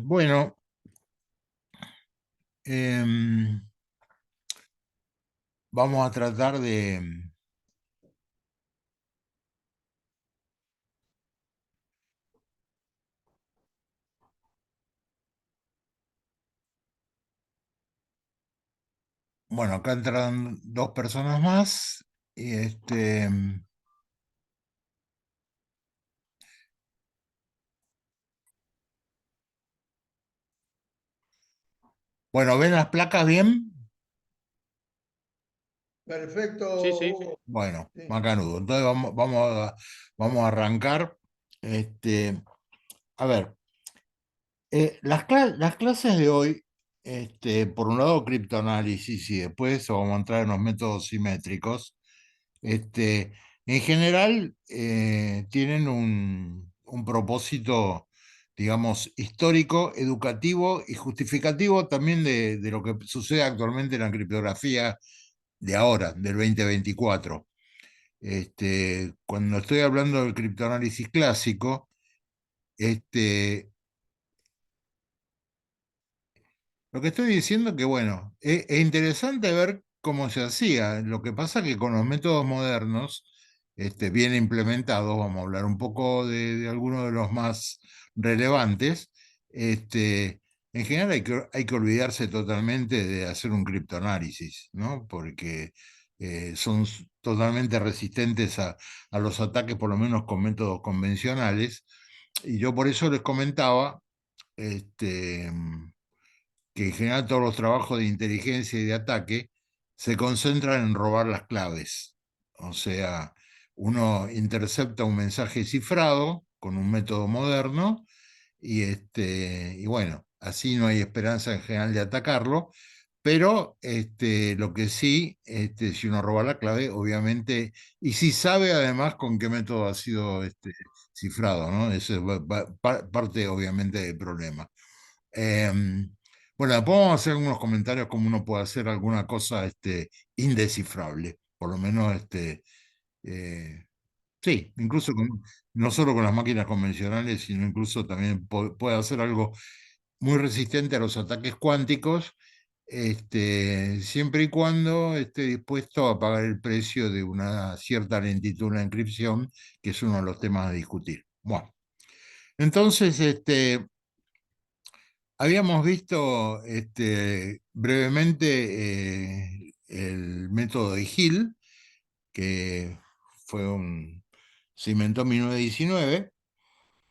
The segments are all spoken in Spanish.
Bueno, em, vamos a tratar de, bueno, acá entran dos personas más y bueno, ¿ven las placas bien? Perfecto, Sí, sí. Hugo. Bueno, Sí. macanudo. Entonces vamos a arrancar. A ver, las clases de hoy, por un lado, criptoanálisis y después vamos a entrar en los métodos simétricos. Este, en general, tienen un propósito, digamos, histórico, educativo y justificativo también de lo que sucede actualmente en la criptografía de ahora, del 2024. Cuando estoy hablando del criptoanálisis clásico, este, lo que estoy diciendo que, bueno, es interesante ver cómo se hacía. Lo que pasa que con los métodos modernos, bien implementados, vamos a hablar un poco de algunos de los más relevantes, en general hay que olvidarse totalmente de hacer un criptoanálisis, ¿no? Porque son totalmente resistentes a los ataques, por lo menos con métodos convencionales. Y yo por eso les comentaba, este, que en general todos los trabajos de inteligencia y de ataque se concentran en robar las claves. O sea, uno intercepta un mensaje cifrado con un método moderno y bueno, así no hay esperanza en general de atacarlo, pero lo que sí, si uno roba la clave, obviamente, y si sabe además con qué método ha sido cifrado, ¿no? Eso es parte obviamente del problema. Em, bueno, después vamos a hacer algunos comentarios como uno puede hacer alguna cosa indescifrable, por lo menos eh, sí, incluso no solo con las máquinas convencionales, sino incluso también puede hacer algo muy resistente a los ataques cuánticos, siempre y cuando esté dispuesto a pagar el precio de una cierta lentitud en la encripción, que es uno de los temas a discutir. Bueno, entonces, habíamos visto brevemente el método de Hill, que se inventó en 1919.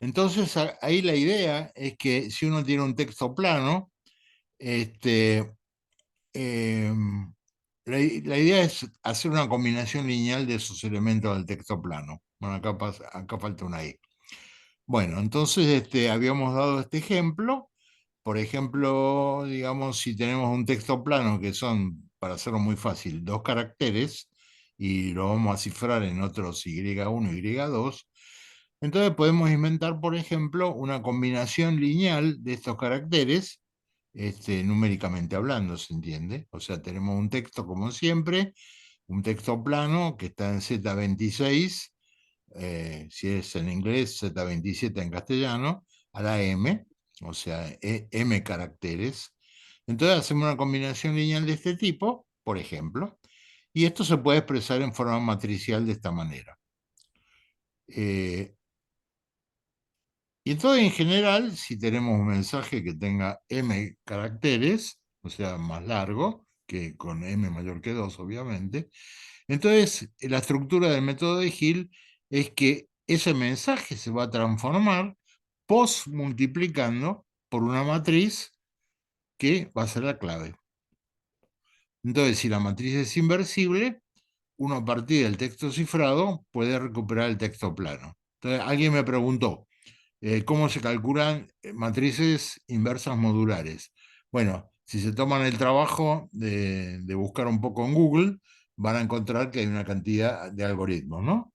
Entonces, ahí la idea es que si uno tiene un texto plano, este, em, la idea es hacer una combinación lineal de esos elementos del texto plano. Bueno, acá falta una I. Bueno, entonces habíamos dado este ejemplo. Por ejemplo, digamos, si tenemos un texto plano que son, para hacerlo muy fácil, dos caracteres y lo vamos a cifrar en otros Y1 y Y2, entonces podemos inventar, por ejemplo, una combinación lineal de estos caracteres, numéricamente hablando, ¿se entiende? O sea, tenemos un texto como siempre, un texto plano que está en Z26, si es en inglés, Z27 en castellano, a la M, o sea, M caracteres. Entonces hacemos una combinación lineal de este tipo, por ejemplo, y esto se puede expresar en forma matricial de esta manera. Eh, y entonces, en general, si tenemos un mensaje que tenga M caracteres, o sea, más largo, que con M mayor que 2, obviamente, entonces la estructura del método de Hill es que ese mensaje se va a transformar post multiplicando por una matriz que va a ser la clave. Entonces, si la matriz es inversible, uno a partir del texto cifrado puede recuperar el texto plano. Entonces, alguien me preguntó, ¿cómo se calculan matrices inversas modulares? Bueno, si se toman el trabajo de buscar un poco en Google, van a encontrar que hay una cantidad de algoritmos, ¿no?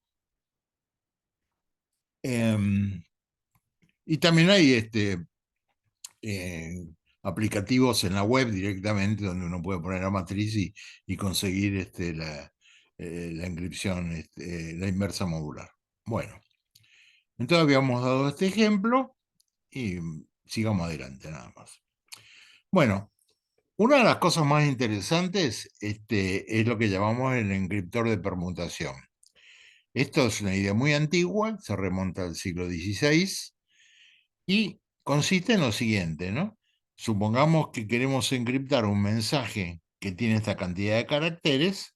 Em, y también hay eh, aplicativos en la web directamente donde uno puede poner la matriz y conseguir la inscripción, la inversa modular. Bueno, entonces habíamos dado este ejemplo y sigamos adelante nada más. Bueno, una de las cosas más interesantes es lo que llamamos el encriptor de permutación. Esto es una idea muy antigua, se remonta al siglo XVI y consiste en lo siguiente, ¿no? Supongamos que queremos encriptar un mensaje que tiene esta cantidad de caracteres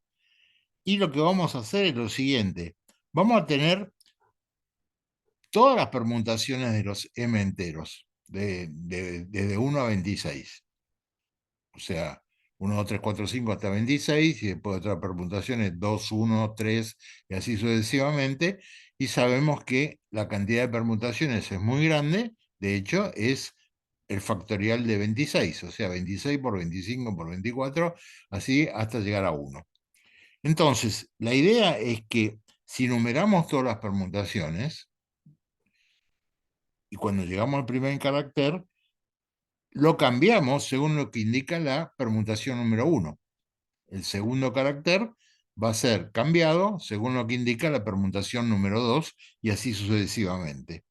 y lo que vamos a hacer es lo siguiente. Vamos a tener todas las permutaciones de los m enteros, desde 1 a 26. O sea, 1, 2, 3, 4, 5 hasta 26, y después otras permutaciones 2, 1, 3, y así sucesivamente. Y sabemos que la cantidad de permutaciones es muy grande, de hecho, es el factorial de 26, o sea, 26 por 25 por 24, así hasta llegar a 1. Entonces, la idea es que si numeramos todas las permutaciones, y cuando llegamos al primer carácter, lo cambiamos según lo que indica la permutación número 1. El segundo carácter va a ser cambiado según lo que indica la permutación número 2 y así sucesivamente.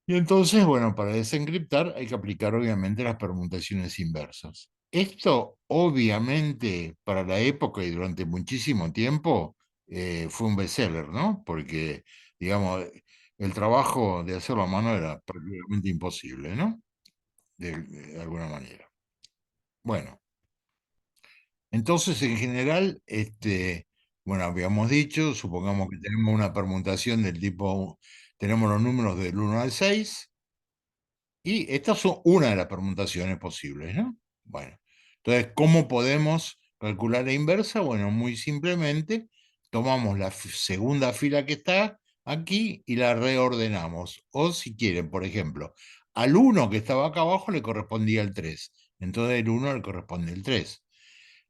Y entonces, bueno, para desencriptar hay que aplicar obviamente las permutaciones inversas. Esto obviamente para la época y durante muchísimo tiempo fue un bestseller, ¿no? Porque, digamos, el trabajo de hacerlo a mano era prácticamente imposible, ¿no? De alguna manera. Bueno, entonces en general, bueno, habíamos dicho, supongamos que tenemos una permutación del tipo, tenemos los números del 1 al 6, y estas son una de las permutaciones posibles, ¿no? Bueno, entonces, ¿cómo podemos calcular la inversa? Bueno, muy simplemente tomamos la segunda fila que está aquí y la reordenamos. O si quieren, por ejemplo, al 1 que estaba acá abajo le correspondía el 3. Entonces el 1 le corresponde el 3.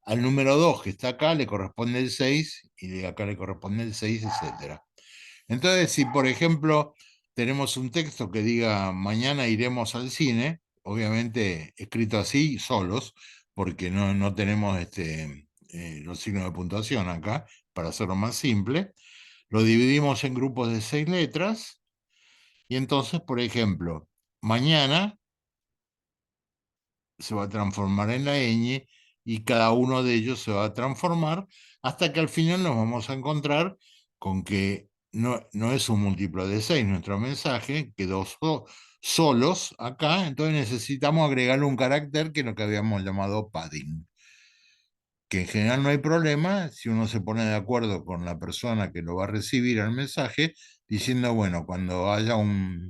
Al número 2 que está acá le corresponde el 6 y de acá le corresponde el 6, etcétera. Entonces, si por ejemplo tenemos un texto que diga mañana iremos al cine, obviamente escrito así, solos, porque no tenemos los signos de puntuación acá, para hacerlo más simple, lo dividimos en grupos de 6 letras y entonces, por ejemplo, mañana se va a transformar en la ñ y cada uno de ellos se va a transformar hasta que al final nos vamos a encontrar con que no es un múltiplo de 6 nuestro mensaje, quedó solos acá, entonces necesitamos agregarle un carácter que es lo que habíamos llamado padding, que en general no hay problema si uno se pone de acuerdo con la persona que lo va a recibir el mensaje, diciendo, bueno, cuando haya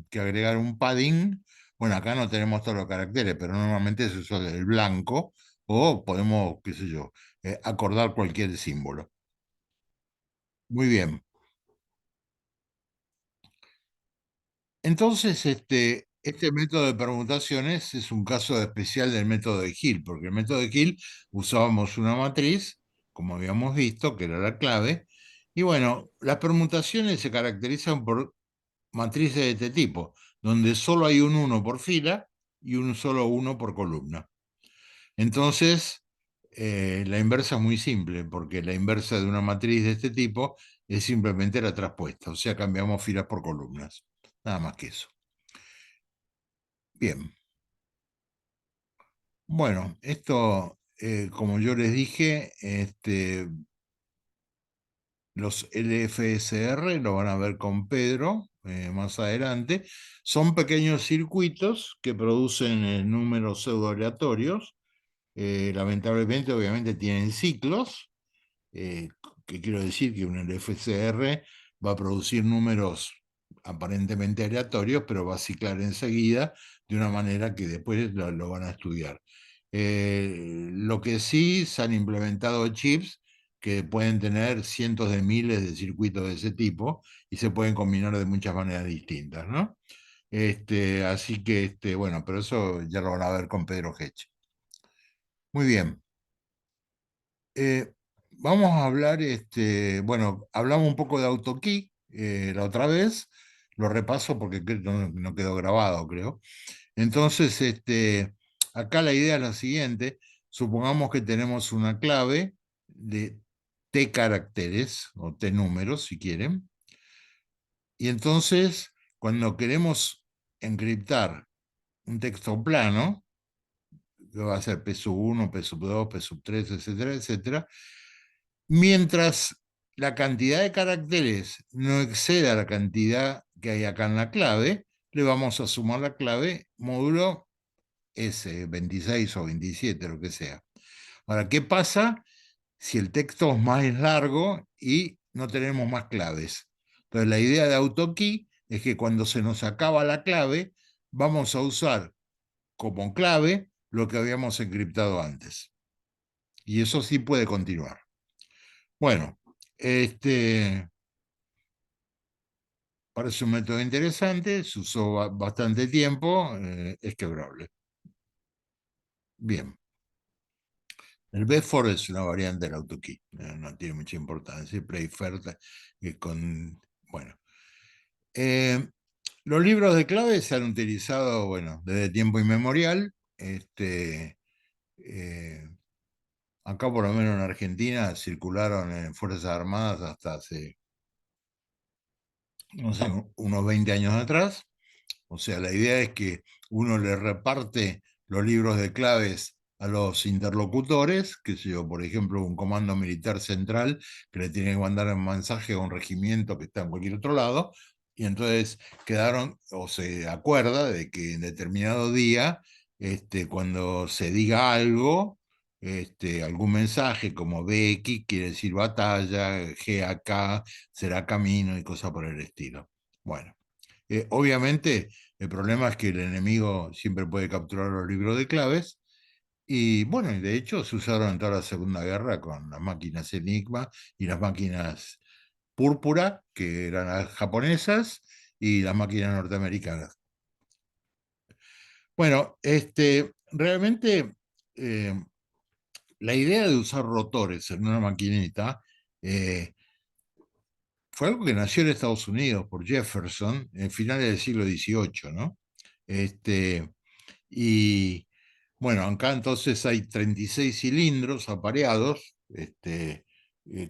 que agregar un padding, bueno, acá no tenemos todos los caracteres, pero normalmente se usa el blanco, o podemos, qué sé yo, acordar cualquier símbolo. Muy bien. Entonces, este método de permutaciones es un caso especial del método de Hill, porque el método de Hill usábamos una matriz, como habíamos visto, que era la clave, y bueno, las permutaciones se caracterizan por matrices de este tipo, donde solo hay un 1 por fila y un solo 1 por columna. Entonces, la inversa es muy simple, porque la inversa de una matriz de este tipo es simplemente la traspuesta, o sea, cambiamos filas por columnas, nada más que eso. Bien, bueno, esto, como yo les dije, los LFSR lo van a ver con Pedro más adelante. Son pequeños circuitos que producen números pseudo aleatorios. Lamentablemente, obviamente, tienen ciclos, eh, que quiero decir que un LFSR va a producir números aparentemente aleatorios, pero va a ciclar enseguida de una manera que después lo van a estudiar. Lo que sí se han implementado chips que pueden tener cientos de miles de circuitos de ese tipo y se pueden combinar de muchas maneras distintas, ¿no? Así que, bueno, pero eso ya lo van a ver con Pedro Hech. Muy bien. Vamos a hablar, bueno, hablamos un poco de AutoKey la otra vez, lo repaso porque no quedó grabado, creo. Entonces, acá la idea es la siguiente, supongamos que tenemos una clave de T caracteres o T números, si quieren, y entonces, cuando queremos encriptar un texto plano, que va a ser P sub 1, P sub 2, P sub 3, etcétera, etcétera, mientras la cantidad de caracteres no exceda la cantidad que hay acá en la clave, le vamos a sumar la clave módulo S, 26 o 27, lo que sea. Ahora, ¿qué pasa si el texto es más largo y no tenemos más claves? Entonces, la idea de AutoKey es que cuando se nos acaba la clave, vamos a usar como clave lo que habíamos encriptado antes. Y eso sí puede continuar. Bueno, parece un método interesante, se usó bastante tiempo, es quebrable. Bien. El Bedford es una variante del AutoKey, no tiene mucha importancia. Playfair con, bueno. Eh, los libros de clave se han utilizado, bueno, desde tiempo inmemorial. Eh, Acá, por lo menos en Argentina, circularon en Fuerzas Armadas hasta hace, no sé, unos 20 años atrás. O sea, la idea es que uno le reparte los libros de claves a los interlocutores, que sé yo, por ejemplo, un comando militar central que le tiene que mandar un mensaje a un regimiento que está en cualquier otro lado, y entonces quedaron, o se acuerda de que en determinado día, cuando se diga algo, algún mensaje como BX quiere decir batalla, GAK será camino y cosas por el estilo. Bueno. Obviamente, el problema es que el enemigo siempre puede capturar los libros de claves. Y bueno, y de hecho se usaron en toda la Segunda Guerra con las máquinas Enigma y las máquinas Púrpura, que eran las japonesas, y las máquinas norteamericanas. Bueno, realmente eh, la idea de usar rotores en una maquinita eh, fue algo que nació en Estados Unidos por Jefferson en finales del siglo XVIII, ¿no? Este, Y bueno, acá entonces hay 36 cilindros apareados,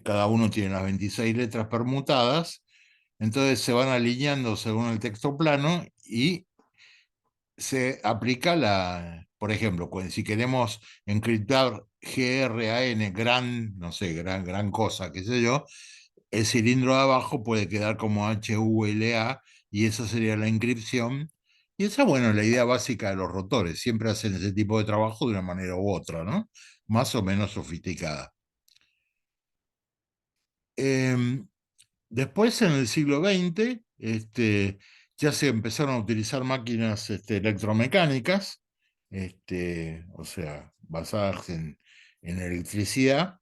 cada uno tiene las 26 letras permutadas, entonces se van alineando según el texto plano y se aplica por ejemplo, si queremos encriptar GRAN, gran, no sé, gran cosa, qué sé yo, el cilindro de abajo puede quedar como HULA y esa sería la inscripción. Y esa, bueno, es la idea básica de los rotores. Siempre hacen ese tipo de trabajo de una manera u otra, ¿no? Más o menos sofisticada. Em, Después, en el siglo XX, ya se empezaron a utilizar máquinas electromecánicas, o sea, basadas en electricidad,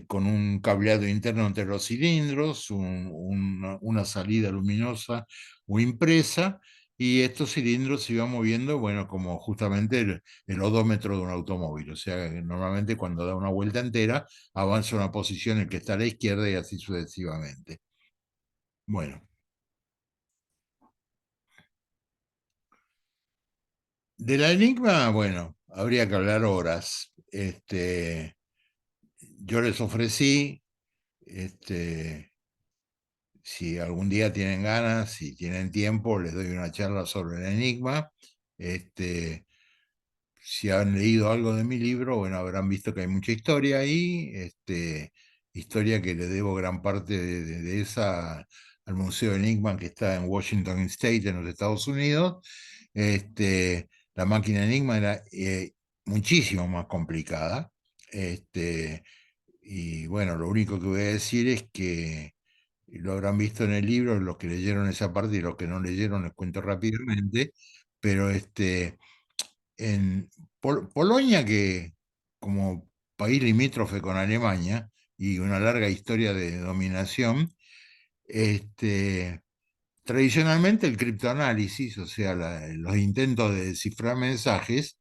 con un cableado interno entre los cilindros, una salida luminosa o impresa, y estos cilindros se iban moviendo, bueno, como justamente el odómetro de un automóvil. O sea, que normalmente cuando da una vuelta entera, avanza una posición el que está a la izquierda y así sucesivamente. Bueno, de la Enigma, bueno, habría que hablar horas. Yo les ofrecí, si algún día tienen ganas, si tienen tiempo, les doy una charla sobre el enigma. Este, si han leído algo de mi libro, bueno, habrán visto que hay mucha historia ahí, historia que le debo gran parte de esa al Museo Enigma que está en Washington State, en los Estados Unidos. La máquina Enigma era muchísimo más complicada. Este, y bueno, lo único que voy a decir es que y lo habrán visto en el libro, los que leyeron esa parte y los que no leyeron les cuento rápidamente, pero en Polonia, que como país limítrofe con Alemania y una larga historia de dominación, este, tradicionalmente el criptoanálisis, o sea, los intentos de descifrar mensajes,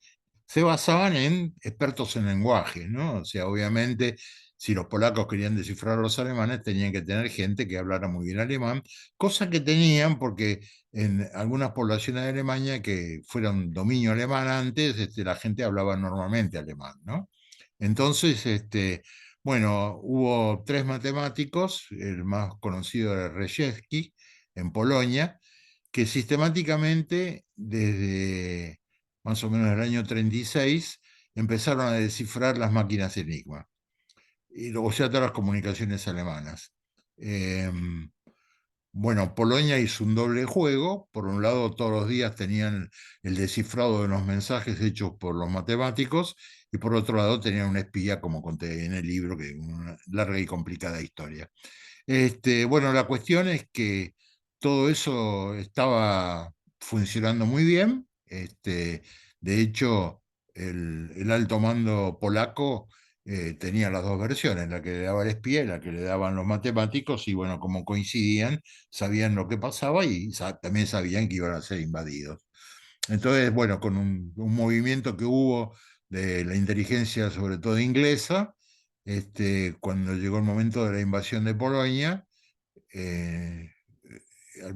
se basaban en expertos en lenguajes, ¿no? O sea, obviamente, si los polacos querían descifrar a los alemanes, tenían que tener gente que hablara muy bien alemán, cosa que tenían porque en algunas poblaciones de Alemania que fueron dominio alemán antes, la gente hablaba normalmente alemán, ¿no? Entonces, bueno, hubo tres matemáticos, el más conocido era Rejewski, en Polonia, que sistemáticamente desde más o menos el año 36 empezaron a descifrar las máquinas Enigma, o sea, todas las comunicaciones alemanas. Em, bueno, Polonia hizo un doble juego. Por un lado, todos los días tenían el descifrado de los mensajes hechos por los matemáticos, y por otro lado tenían un espía, como conté en el libro, que es una larga y complicada historia. Bueno, la cuestión es que todo eso estaba funcionando muy bien. De hecho, el alto mando polaco tenía las dos versiones, la que le daba el espía y la que le daban los matemáticos, y bueno, como coincidían, sabían lo que pasaba y también sabían que iban a ser invadidos. Entonces, bueno, con un movimiento que hubo de la inteligencia, sobre todo inglesa, cuando llegó el momento de la invasión de Polonia, eh, el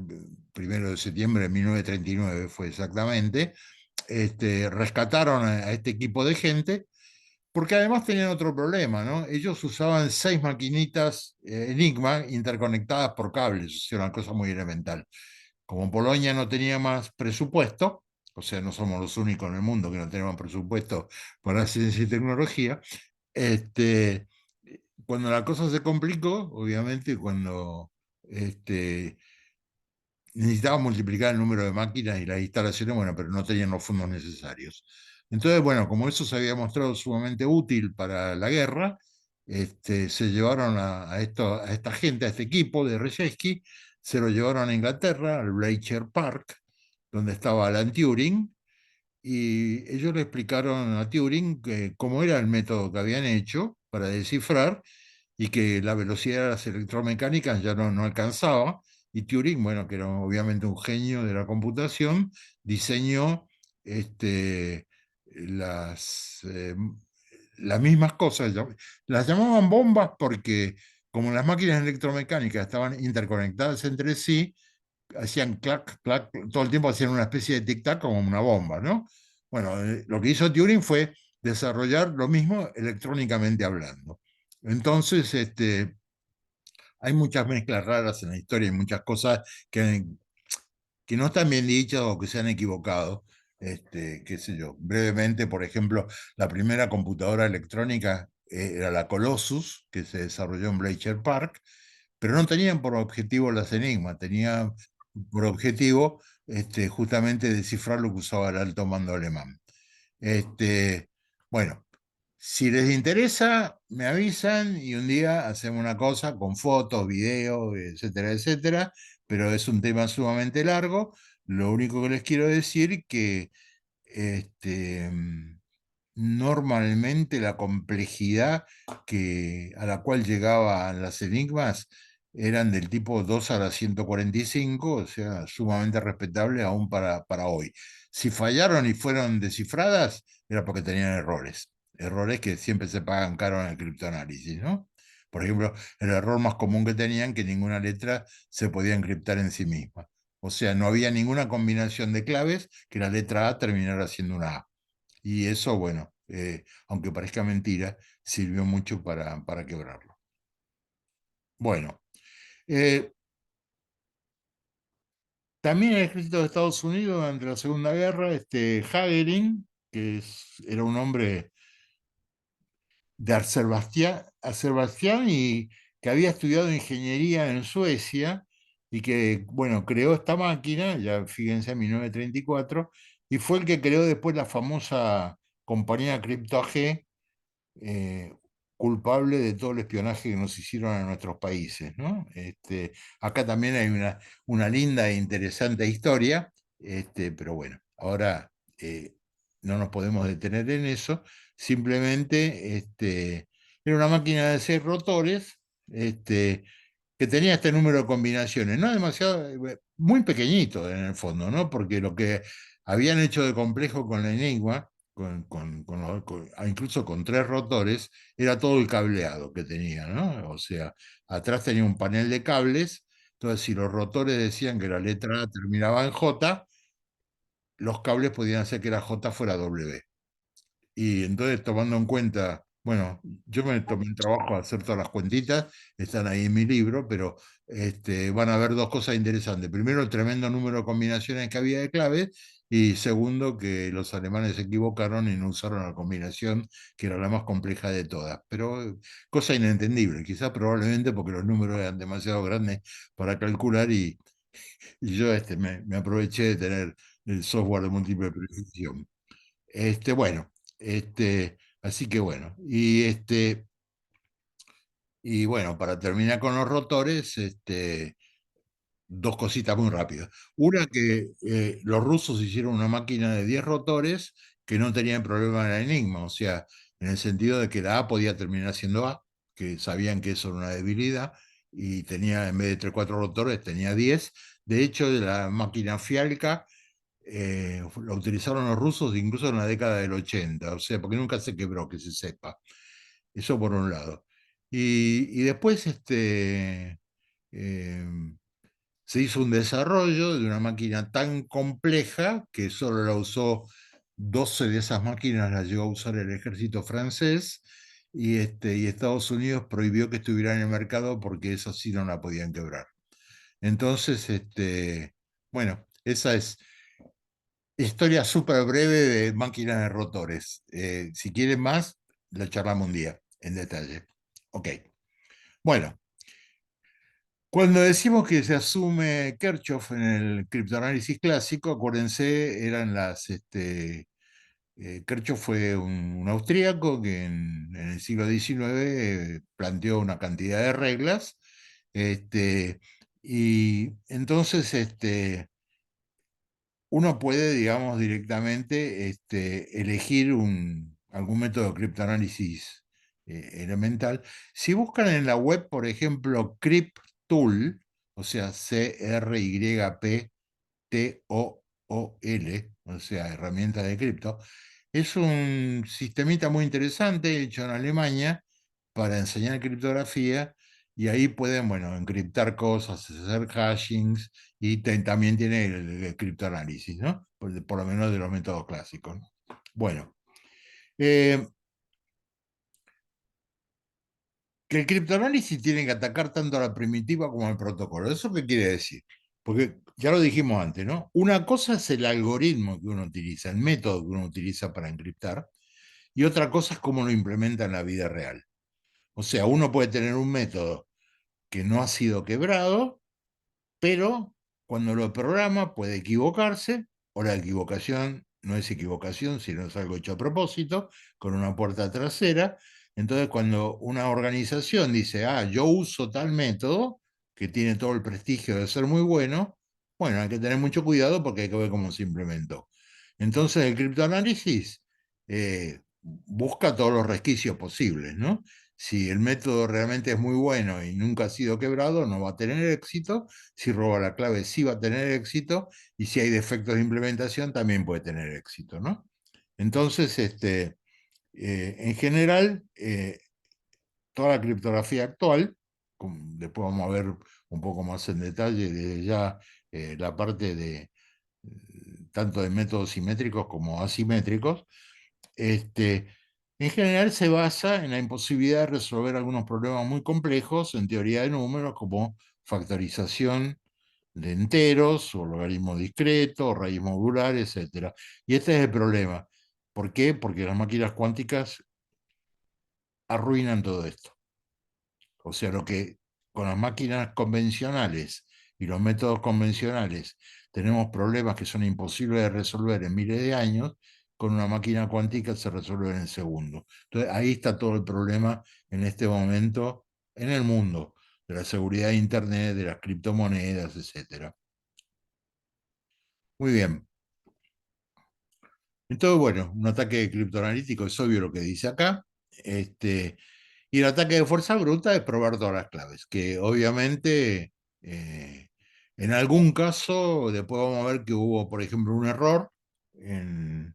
1 de septiembre de 1939 fue exactamente, rescataron a este equipo de gente, porque además tenían otro problema, ¿no? Ellos usaban 6 maquinitas Enigma interconectadas por cables, o sea, una cosa muy elemental. Como Polonia no tenía más presupuesto, o sea, no somos los únicos en el mundo que no tenemos presupuesto para ciencia y tecnología, este, cuando la cosa se complicó, obviamente, cuando este, necesitaba multiplicar el número de máquinas y las instalaciones, bueno, pero no tenían los fondos necesarios. Entonces, bueno, como eso se había mostrado sumamente útil para la guerra, se llevaron a esta gente, a este equipo de Reshevsky, se lo llevaron a Inglaterra, al Bletchley Park, donde estaba Alan Turing, y ellos le explicaron a Turing cómo era el método que habían hecho para descifrar, y que la velocidad de las electromecánicas ya no alcanzaba. Y Turing, bueno, que era obviamente un genio de la computación, diseñó este, las, eh, las mismas cosas. Las llamaban bombas porque, como las máquinas electromecánicas estaban interconectadas entre sí, hacían clac, clac, todo el tiempo hacían una especie de tic-tac como una bomba, ¿no? Bueno, lo que hizo Turing fue desarrollar lo mismo electrónicamente hablando. Entonces, hay muchas mezclas raras en la historia y muchas cosas que, que no están bien dichas o que se han equivocado. Qué sé yo. Brevemente, por ejemplo, la primera computadora electrónica era la Colossus, que se desarrolló en Bletchley Park, pero no tenían por objetivo las enigmas, tenían por objetivo justamente descifrar lo que usaba el alto mando alemán. Este, bueno, si les interesa, me avisan y un día hacemos una cosa con fotos, videos, etcétera, etcétera, pero es un tema sumamente largo. Lo único que les quiero decir que este, normalmente la complejidad a la cual llegaban las enigmas eran del tipo 2 a la 145, o sea, sumamente respetable aún para hoy. Si fallaron y fueron descifradas, era porque tenían errores, errores que siempre se pagan caro en el criptoanálisis, ¿no? Por ejemplo, el error más común que tenían, que ninguna letra se podía encriptar en sí misma. O sea, no había ninguna combinación de claves que la letra A terminara siendo una A. Y eso, bueno, aunque parezca mentira, sirvió mucho para quebrarlo. Bueno, eh, también el ejército de Estados Unidos durante la Segunda Guerra, Hagelin, era un hombre de Azerbaiyán y que había estudiado ingeniería en Suecia, y que, bueno, creó esta máquina, ya fíjense, en 1934, y fue el que creó después la famosa compañía Crypto AG, eh, culpable de todo el espionaje que nos hicieron a nuestros países, ¿no? Acá también hay una linda e interesante historia, pero bueno, ahora no nos podemos detener en eso. Simplemente era una máquina de 6 rotores, este, que tenía este número de combinaciones, no demasiado, muy pequeñito en el fondo, ¿no? Porque lo que habían hecho de complejo con la Enigma, incluso con 3 rotores, era todo el cableado que tenía, ¿no? O sea, atrás tenía un panel de cables, entonces si los rotores decían que la letra A terminaba en J, los cables podían hacer que la J fuera W. Y entonces, tomando en cuenta Bueno, yo me tomé el trabajo de hacer todas las cuentitas, están ahí en mi libro, pero van a haber dos cosas interesantes. Primero, el tremendo número de combinaciones que había de claves, y segundo, que los alemanes se equivocaron y no usaron la combinación que era la más compleja de todas. Pero cosa inentendible, quizás probablemente porque los números eran demasiado grandes para calcular, y yo me aproveché de tener el software de múltiple precisión. Bueno, así que bueno, y bueno, para terminar con los rotores, dos cositas muy rápidas. Una, que los rusos hicieron una máquina de 10 rotores que no tenía el problema del enigma, o sea, en el sentido de que la A podía terminar siendo A, que sabían que eso era una debilidad, y tenía, en vez de 3 4 rotores, tenía 10. De hecho, de la máquina Fialka lo utilizaron los rusos incluso en la década del 80, o sea, porque nunca se quebró, que se sepa. Eso por un lado. Y después eh, se hizo un desarrollo de una máquina tan compleja que solo la usó 12 de esas máquinas, las llegó a usar el ejército francés, y Estados Unidos prohibió que estuviera en el mercado porque esa sí no la podían quebrar. Entonces, bueno, esa es historia súper breve de máquinas de rotores. Si quieren más, la charlamos un día en detalle. Ok. Bueno, cuando decimos que se asume Kirchhoff en el criptoanálisis clásico, acuérdense, eran Kirchhoff fue un austríaco que en el siglo XIX planteó una cantidad de reglas, este, y entonces uno puede, digamos, directamente elegir algún método de criptoanálisis elemental. Si buscan en la web, por ejemplo, CrypTool, o sea, CRYPTOOL, o sea, herramienta de cripto, es un sistemita muy interesante hecho en Alemania para enseñar criptografía, y ahí pueden, bueno, encriptar cosas, hacer hashings, y también tiene el criptoanálisis, ¿no? Por lo menos de los métodos clásicos, ¿no? Bueno, eh, que el criptoanálisis tiene que atacar tanto a la primitiva como al protocolo. ¿Eso qué quiere decir? Porque ya lo dijimos antes, ¿no? Una cosa es el algoritmo que uno utiliza, el método que uno utiliza para encriptar, y otra cosa es cómo lo implementa en la vida real. O sea, uno puede tener un método que no ha sido quebrado, pero cuando lo programa puede equivocarse, o la equivocación no es equivocación, sino es algo hecho a propósito, con una puerta trasera. Entonces, cuando una organización dice, ah, yo uso tal método, que tiene todo el prestigio de ser muy bueno, bueno, hay que tener mucho cuidado porque hay que ver cómo se implementó. Entonces, el criptoanálisis busca todos los resquicios posibles, ¿no? Si el método realmente es muy bueno y nunca ha sido quebrado, no va a tener éxito. Si roba la clave, sí va a tener éxito. Y si hay defectos de implementación, también puede tener éxito, ¿no? Entonces, en general, toda la criptografía actual, después vamos a ver un poco más en detalle desde ya la parte de tanto de métodos simétricos como asimétricos, este, en general se basa en la imposibilidad de resolver algunos problemas muy complejos en teoría de números, como factorización de enteros, o logaritmo discreto, o raíz modular, etc. Y este es el problema. ¿Por qué? Porque las máquinas cuánticas arruinan todo esto. O sea, lo que con las máquinas convencionales y los métodos convencionales tenemos problemas que son imposibles de resolver en miles de años, con una máquina cuántica se resuelven en segundos. Entonces, ahí está todo el problema en este momento en el mundo, de la seguridad de Internet, de las criptomonedas, etcétera. Muy bien. Entonces, bueno, un ataque criptoanalítico es obvio lo que dice acá. Este, y el ataque de fuerza bruta es probar todas las claves, que obviamente eh, en algún caso después vamos a ver que hubo, por ejemplo, un error en,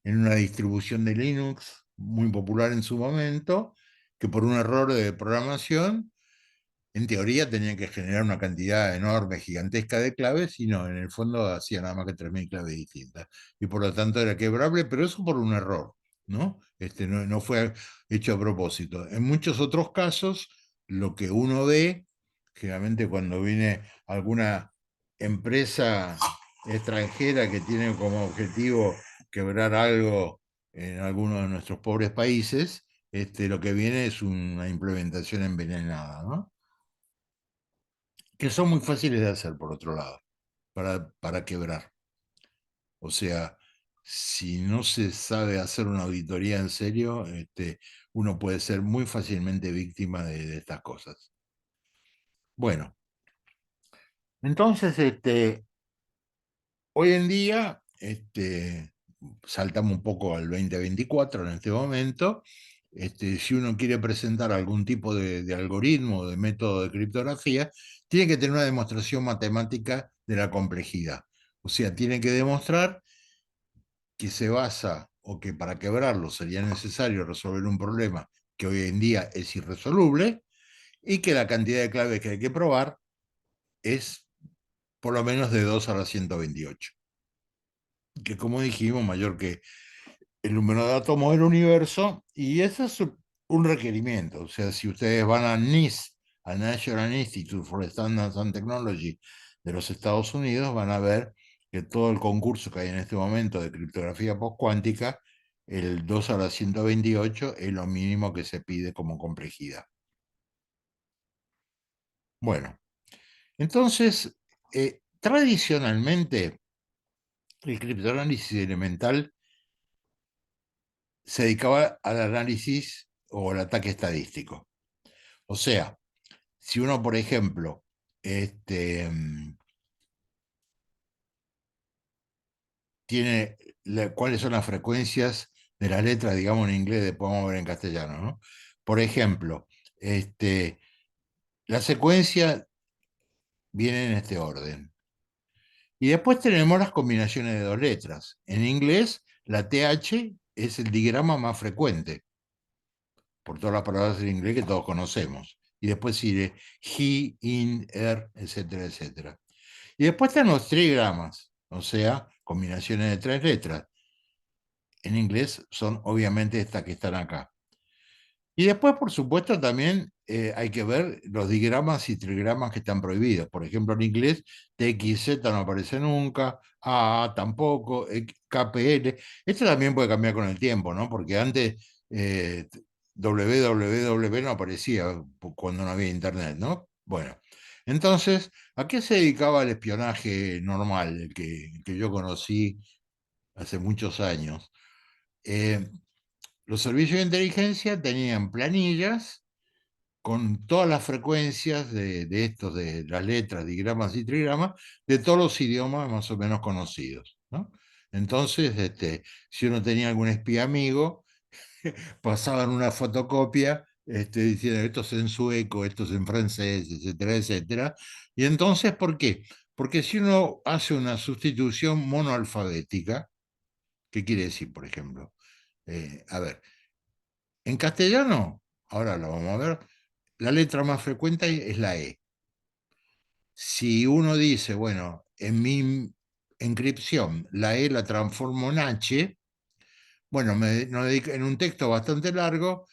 en una distribución de Linux muy popular en su momento, que por un error de programación en teoría tenían que generar una cantidad enorme, gigantesca de claves, y no, en el fondo hacía nada más que 3.000 claves distintas. Y por lo tanto era quebrable, pero eso por un error. ¿no? No fue hecho a propósito. En muchos otros casos, lo que uno ve, generalmente cuando viene alguna empresa extranjera que tiene como objetivo quebrar algo en alguno de nuestros pobres países, lo que viene es una implementación envenenada, ¿no? Que son muy fáciles de hacer, por otro lado, para quebrar. O sea, si no se sabe hacer una auditoría en serio, uno puede ser muy fácilmente víctima de estas cosas. Bueno, entonces, hoy en día, saltamos un poco al 2024 en este momento. Si uno quiere presentar algún tipo de algoritmo o de método de criptografía, tiene que tener una demostración matemática de la complejidad. O sea, tiene que demostrar que se basa o que para quebrarlo sería necesario resolver un problema que hoy en día es irresoluble y que la cantidad de claves que hay que probar es por lo menos de 2 a la 128, que como dijimos, mayor que el número de átomos del universo, y eso es un requerimiento. O sea, si ustedes van a NIST, a National Institute for Standards and Technology de los Estados Unidos, van a ver que todo el concurso que hay en este momento de criptografía postcuántica, el 2 a la 128 es lo mínimo que se pide como complejidad. Bueno, entonces, tradicionalmente, el criptoanálisis elemental se dedicaba al análisis o al ataque estadístico. O sea, si uno, por ejemplo, tiene cuáles son las frecuencias de las letras, digamos en inglés, después vamos a ver en castellano, ¿no? Por ejemplo, la secuencia viene en este orden. Y después tenemos las combinaciones de dos letras. En inglés, la TH es el digrama más frecuente, por todas las palabras en inglés que todos conocemos. Y después sigue he, in, er, etcétera, etcétera. Y después están los trigramas, o sea, combinaciones de tres letras. En inglés son obviamente estas que están acá. Y después, por supuesto, también hay que ver los digramas y trigramas que están prohibidos. Por ejemplo, en inglés, TXZ no aparece nunca, AA tampoco, KPL. Esto también puede cambiar con el tiempo, ¿no? Porque antes www no aparecía cuando no había internet, ¿no? Bueno, entonces, ¿a qué se dedicaba el espionaje normal, el que yo conocí hace muchos años? Eh, los servicios de inteligencia tenían planillas con todas las frecuencias de estos, de las letras, digramas y trigramas, de todos los idiomas más o menos conocidos, ¿no? Entonces, si uno tenía algún espía amigo, pasaban una fotocopia diciendo esto es en sueco, esto es en francés, etcétera, etcétera. Y entonces, ¿por qué? Porque si uno hace una sustitución monoalfabética, ¿qué quiere decir, por ejemplo? A ver, en castellano, ahora lo vamos a ver, la letra más frecuente es la E. Si uno dice, bueno, en mi encripción la E la transformo en H, bueno, en un texto bastante largo,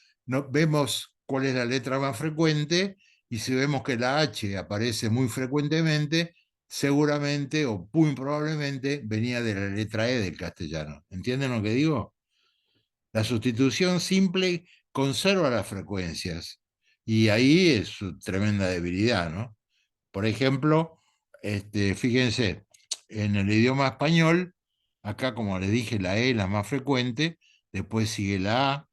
vemos cuál es la letra más frecuente y si vemos que la H aparece muy frecuentemente, seguramente o muy probablemente venía de la letra E del castellano. ¿Entienden lo que digo? La sustitución simple conserva las frecuencias y ahí es su tremenda debilidad, ¿no? Por ejemplo, fíjense, en el idioma español, acá como les dije, la E es la más frecuente, después sigue la A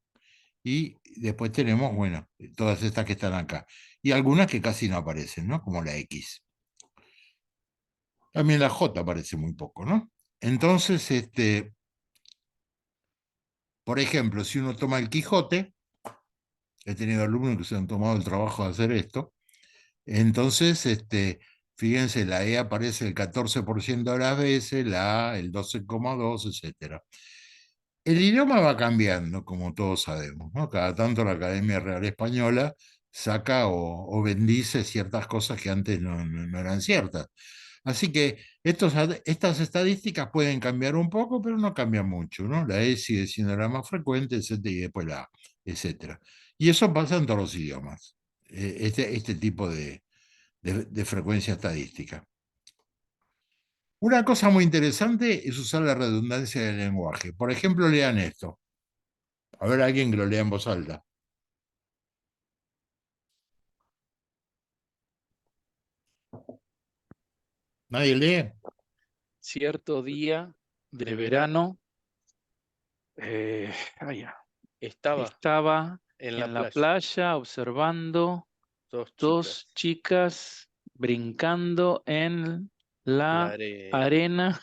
y después tenemos, bueno, todas estas que están acá. Y algunas que casi no aparecen, ¿no? Como la X. También la J aparece muy poco, ¿no? Entonces, por ejemplo, si uno toma el Quijote, he tenido alumnos que se han tomado el trabajo de hacer esto. Entonces, fíjense, la E aparece el 14% de las veces, la A el 12,2, etcétera. El idioma va cambiando, como todos sabemos, ¿no? Cada tanto la Academia Real Española saca o bendice ciertas cosas que antes no eran ciertas. Así que estas estadísticas pueden cambiar un poco, pero no cambian mucho, ¿no? La E sigue siendo la más frecuente, etcétera, y después la A, etcétera. Y eso pasa en todos los idiomas, este tipo de frecuencia estadística. Una cosa muy interesante es usar la redundancia del lenguaje. Por ejemplo, lean esto. A ver, alguien que lo lea en voz alta. ¿Nadie lee? Cierto día de verano, ya, Estaba estaba en la en la playa, playa observando dos dos chicas, chicas brincando en la la arena. arena.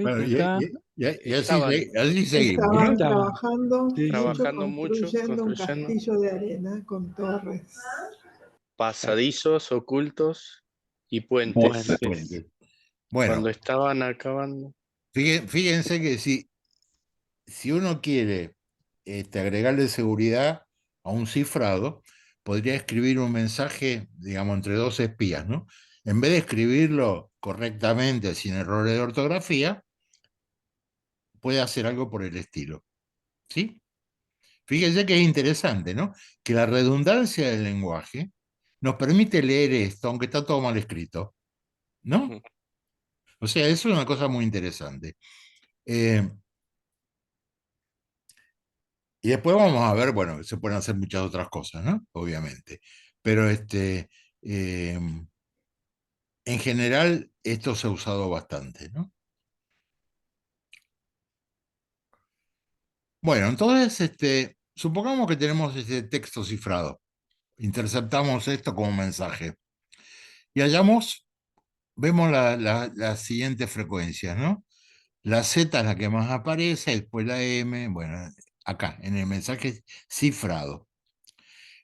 Bueno, Acá y Estaban así seguimos, ¿no? Estaban estaban. trabajando Sí. mucho trabajando mucho, construyendo un construyendo castillo de arena con torres. pasadizos ocultos y puentes. Puentes. Exactamente. Bueno, Cuando estaban acabando, fíjense que si uno quiere agregarle seguridad a un cifrado, podría escribir un mensaje, digamos, entre dos espías, ¿no? En vez de escribirlo correctamente, sin errores de ortografía, puede hacer algo por el estilo, ¿sí? Fíjense que es interesante, ¿no? Que la redundancia del lenguaje nos permite leer esto, aunque está todo mal escrito, ¿no? ujú, O sea, eso es una cosa muy interesante. Eh, y después vamos a ver, bueno, se pueden hacer muchas otras cosas, ¿no? Obviamente. Pero eh, en general, esto se ha usado bastante, ¿no? Bueno, entonces, supongamos que tenemos este texto cifrado. Interceptamos esto como mensaje. Y hallamos, vemos las siguientes frecuencias, ¿no? La Z es la que más aparece, después la M, bueno, acá, en el mensaje cifrado.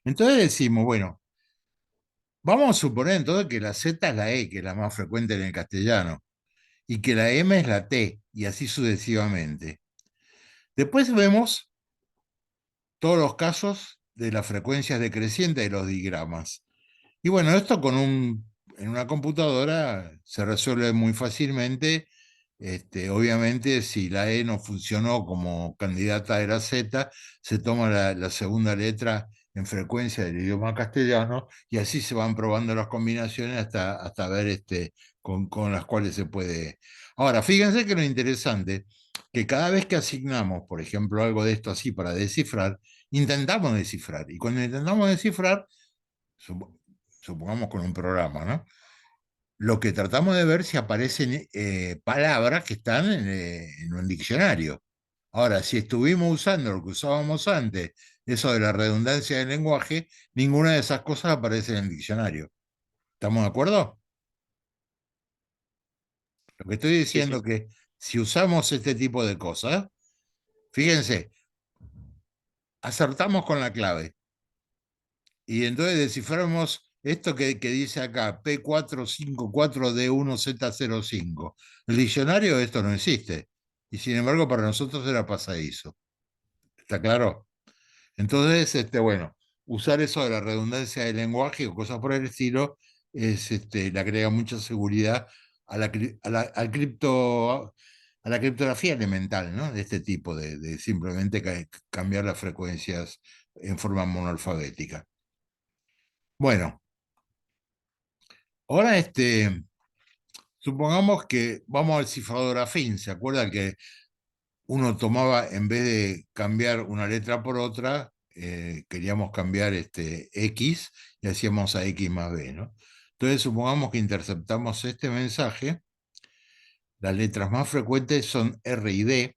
Entonces decimos, bueno, vamos a suponer entonces que la Z es la E, que es la más frecuente en el castellano, y que la M es la T, y así sucesivamente. Después vemos todos los casos de las frecuencias decrecientes de los digramas. Y bueno, esto en una computadora se resuelve muy fácilmente. Obviamente, si la E no funcionó como candidata de la Z, se toma la segunda letra en frecuencia del idioma castellano y así se van probando las combinaciones hasta ver con las cuales se puede. Ahora, fíjense que lo interesante, que cada vez que asignamos, por ejemplo, algo de esto así para descifrar, intentamos descifrar. Y cuando intentamos descifrar, supongamos con un programa, ¿no? Lo que tratamos de ver si aparecen palabras que están en un diccionario. Ahora, si estuvimos usando lo que usábamos antes, eso de la redundancia del lenguaje, ninguna de esas cosas aparece en el diccionario. ¿Estamos de acuerdo? Lo que estoy sí, diciendo sí, es que si usamos este tipo de cosas, fíjense, acertamos con la clave. Y entonces desciframos esto que dice acá, P454D1Z05. El diccionario esto no existe. Y sin embargo para nosotros era pasadizo. ¿Está claro? Entonces, bueno, usar eso de la redundancia del lenguaje o cosas por el estilo le agrega mucha seguridad al a la criptografía elemental, ¿no? De este tipo, de simplemente cambiar las frecuencias en forma monoalfabética. Bueno, ahora supongamos que vamos al cifrador afín. ¿Se acuerdan que uno tomaba, en vez de cambiar una letra por otra, queríamos cambiar X y hacíamos a X más B, ¿no? Entonces supongamos que interceptamos este mensaje. Las letras más frecuentes son R y D.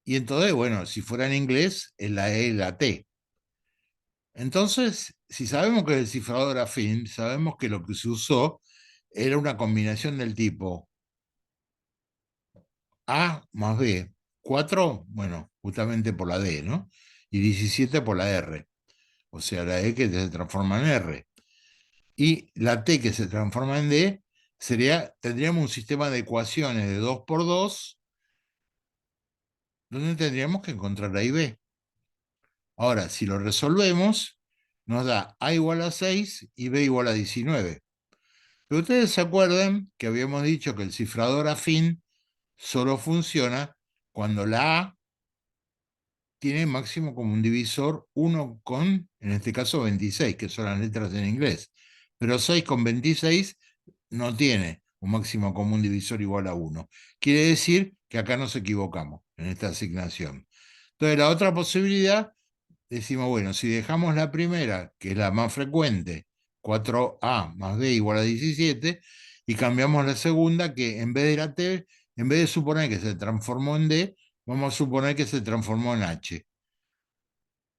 Y entonces, bueno, si fuera en inglés, es la E y la T. Entonces, si sabemos que es el cifrador afín, sabemos que lo que se usó era una combinación del tipo A más B. 4, bueno, justamente por la D, ¿no? Y 17 por la R. O sea, la E que se transforma en R. Y la T que se transforma en D, tendríamos un sistema de ecuaciones de 2 por 2, donde tendríamos que encontrar A y B. Ahora, si lo resolvemos, nos da A igual a 6 y B igual a 19. Pero ustedes se acuerdan que habíamos dicho que el cifrador afín solo funciona cuando la A tiene máximo común divisor 1 con, en este caso, 26, que son las letras en inglés. Pero 6 con 26 no tiene un máximo común divisor igual a 1. Quiere decir que acá nos equivocamos en esta asignación. Entonces, la otra posibilidad, decimos, bueno, si dejamos la primera, que es la más frecuente, 4A más B igual a 17, y cambiamos la segunda, que en vez de la T, en vez de suponer que se transformó en D, vamos a suponer que se transformó en H.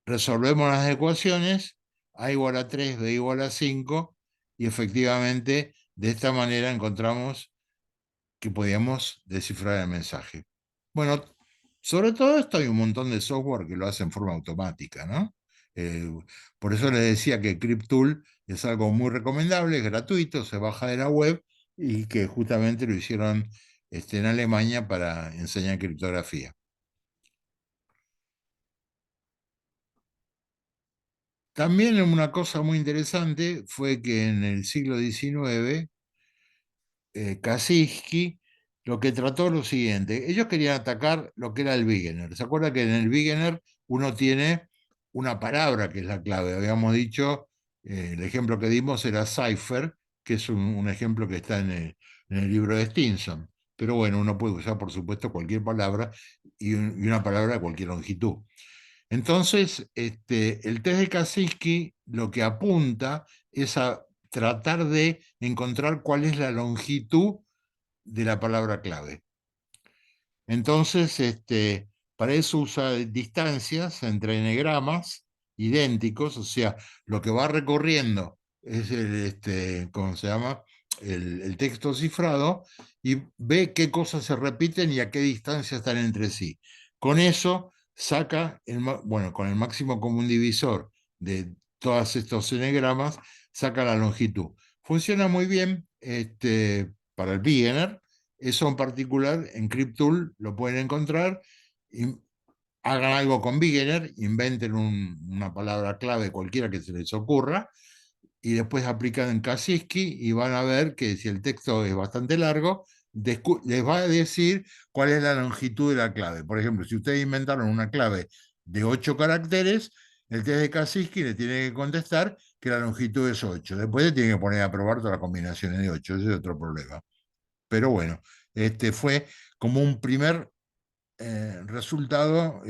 Resolvemos las ecuaciones, A igual a 3, B igual a 5, y efectivamente de esta manera encontramos que podíamos descifrar el mensaje. Bueno, sobre todo esto hay un montón de software que lo hace en forma automática, ¿no? Por eso les decía que CryptTool es algo muy recomendable, es gratuito, se baja de la web y que justamente lo hicieron en Alemania para enseñar criptografía. También una cosa muy interesante fue que en el siglo XIX, Kaczynski lo que trató lo siguiente, ellos querían atacar lo que era el beginner. ¿Se acuerda que en el beginner uno tiene una palabra que es la clave? Habíamos dicho, el ejemplo que dimos era cipher, que es un ejemplo que está en el libro de Stinson. Pero bueno, uno puede usar, por supuesto, cualquier palabra y una palabra de cualquier longitud. Entonces, el test de Kaczynski lo que apunta es a tratar de encontrar cuál es la longitud de la palabra clave. Entonces, para eso usa distancias entre enegramas idénticos, o sea, lo que va recorriendo es ¿cómo se llama? El texto cifrado y ve qué cosas se repiten y a qué distancia están entre sí. Con eso saca, bueno, con el máximo común divisor de todos estos enegramas, saca la longitud. Funciona muy bien para el beginner. Eso en particular en CryptTool lo pueden encontrar. Y hagan algo con beginner, inventen una palabra clave cualquiera que se les ocurra y después aplican en Kaczynski y van a ver que si el texto es bastante largo, les va a decir cuál es la longitud de la clave. Por ejemplo, si ustedes inventaron una clave de 8 caracteres, el test de Kaczynski le tiene que contestar que la longitud es 8. Después le tiene que poner a probar todas las combinaciones de 8. Ese es otro problema. Pero bueno, fue como un primer resultado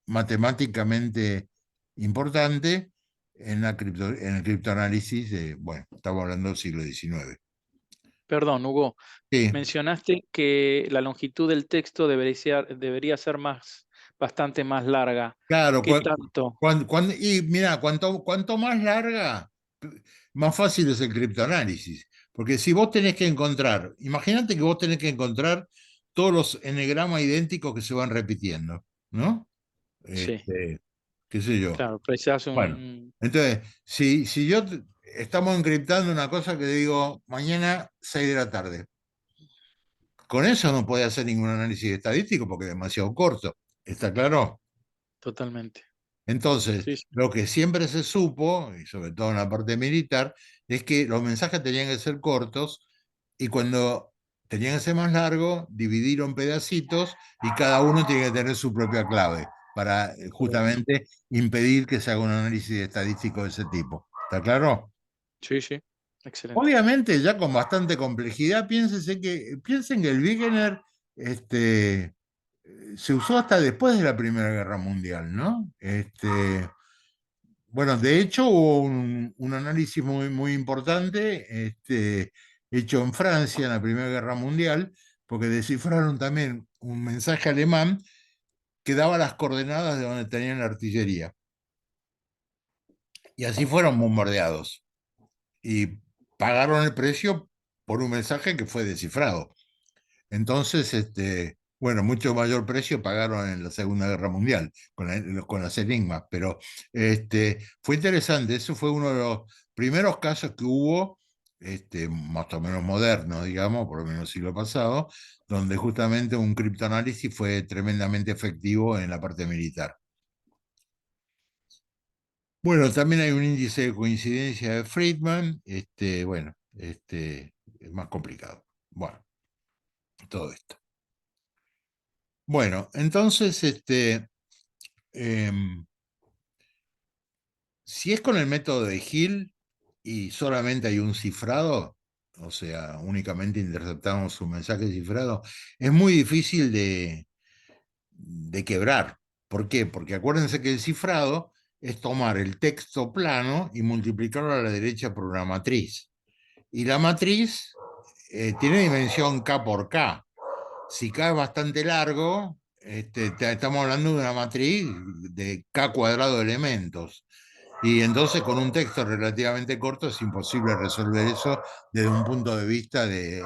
matemáticamente importante en el criptoanálisis bueno, estamos hablando del siglo XIX. Perdón, Hugo, Sí, mencionaste que la longitud del texto debería ser bastante más larga. claro, ¿Qué tanto? y mira, cuanto más larga, más fácil es el criptoanálisis. Porque si vos tenés que encontrar, imagínate que vos tenés que encontrar todos los enegramas idénticos que se van repitiendo, ¿no? Sí, Qué sé yo. claro, precisas Bueno, un... entonces, si estamos encriptando una cosa que digo mañana 6 de la tarde, con eso no puede hacer ningún análisis estadístico porque es demasiado corto, ¿está claro? Totalmente. Entonces, Sí, sí. lo que siempre se supo, y sobre todo en la parte militar, es que los mensajes tenían que ser cortos y cuando tenían que ser más largos, dividirlo en pedacitos y cada uno tiene que tener su propia clave para justamente impedir que se haga un análisis estadístico de ese tipo. ¿Está claro? Sí, sí. Excelente. Obviamente, ya con bastante complejidad, piensen que el beginner se usó hasta después de la Primera Guerra Mundial, ¿no? Bueno, de hecho hubo un análisis muy, muy importante hecho en Francia en la Primera Guerra Mundial, porque descifraron también un mensaje alemán que daba las coordenadas de donde tenían la artillería. Y así fueron bombardeados. Y pagaron el precio por un mensaje que fue descifrado. Entonces, bueno, mucho mayor precio pagaron en la Segunda Guerra Mundial con las enigmas, pero fue interesante, eso fue uno de los primeros casos que hubo, más o menos modernos, digamos, por lo menos siglo pasado, donde justamente un criptoanálisis fue tremendamente efectivo en la parte militar. Bueno, también hay un índice de coincidencia de Friedman. Bueno, es más complicado. Bueno, todo esto. Bueno, entonces, em, si es con el método de Hill y solamente hay un cifrado, o sea, únicamente interceptamos un mensaje cifrado, es muy difícil de quebrar. ¿Por qué? Porque acuérdense que el cifrado es tomar el texto plano y multiplicarlo a la derecha por una matriz. Y la matriz tiene dimensión K por K. Si K es bastante largo, estamos hablando de una matriz de K cuadrado de elementos. Y entonces con un texto relativamente corto es imposible resolver eso desde un punto de vista de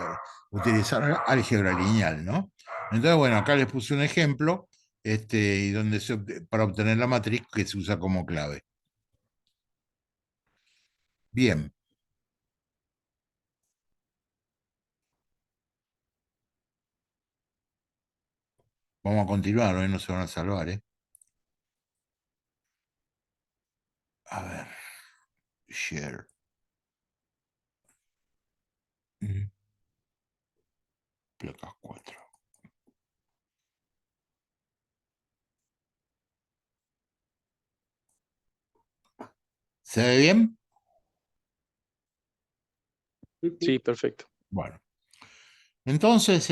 utilizar álgebra lineal, ¿no? Entonces, bueno, acá les puse un ejemplo y donde para obtener la matriz que se usa como clave. Bien, vamos a continuar, hoy no se van a salvar, ¿eh? A ver, share. Placas 4. ¿Se ve bien? Sí, perfecto. Bueno, entonces,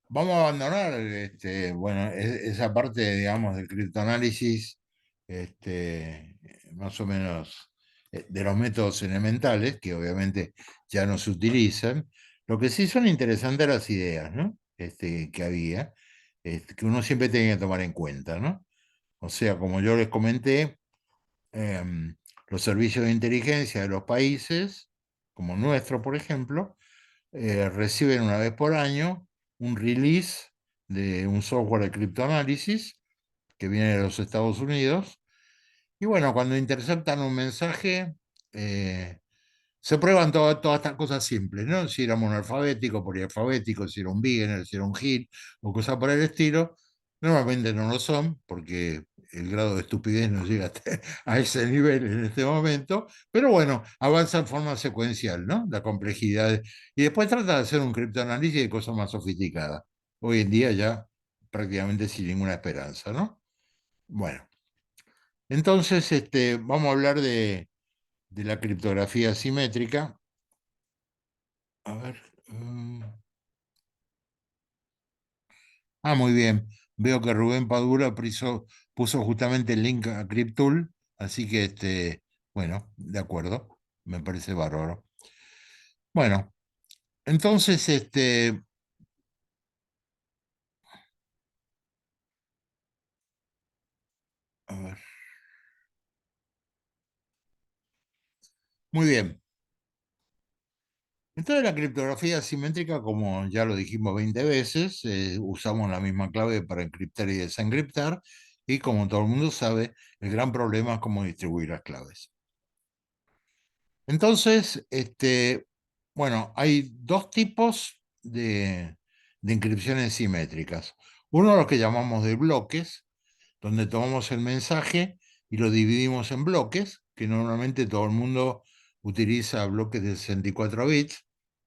vamos a abandonar bueno, esa parte, digamos, del criptoanálisis, más o menos de los métodos elementales, que obviamente ya no se utilizan. Lo que sí son interesantes las ideas, ¿no? Que había, que uno siempre tenía que tomar en cuenta, ¿no? O sea, como yo les comenté, los servicios de inteligencia de los países, como el nuestro, por ejemplo, reciben una vez por año un release de un software de criptoanálisis que viene de los Estados Unidos. Y bueno, cuando interceptan un mensaje, eh, se prueban todas estas cosas simples, ¿no? Si era monalfabético, polialfabético, si era un beginner, si era un hit, o cosas por el estilo. Normalmente no lo son, porque el grado de estupidez no llega a ese nivel en este momento, pero bueno, avanza en forma secuencial, ¿no? La complejidad. Y después trata de hacer un criptoanálisis de cosas más sofisticadas. Hoy en día ya prácticamente sin ninguna esperanza, ¿no? Bueno, entonces vamos a hablar de la criptografía simétrica. A ver. Muy bien. Veo que Rubén Padura puso justamente el link a CrypTool, así que bueno, de acuerdo, me parece bárbaro. Bueno, entonces a ver, muy bien. Entonces la criptografía asimétrica, como ya lo dijimos 20 veces, usamos la misma clave para encriptar y desencriptar, y como todo el mundo sabe, el gran problema es cómo distribuir las claves. Entonces, bueno, hay dos tipos de inscripciones simétricas. Uno, lo que llamamos de bloques, donde tomamos el mensaje y lo dividimos en bloques, que normalmente todo el mundo utiliza bloques de 64 bits.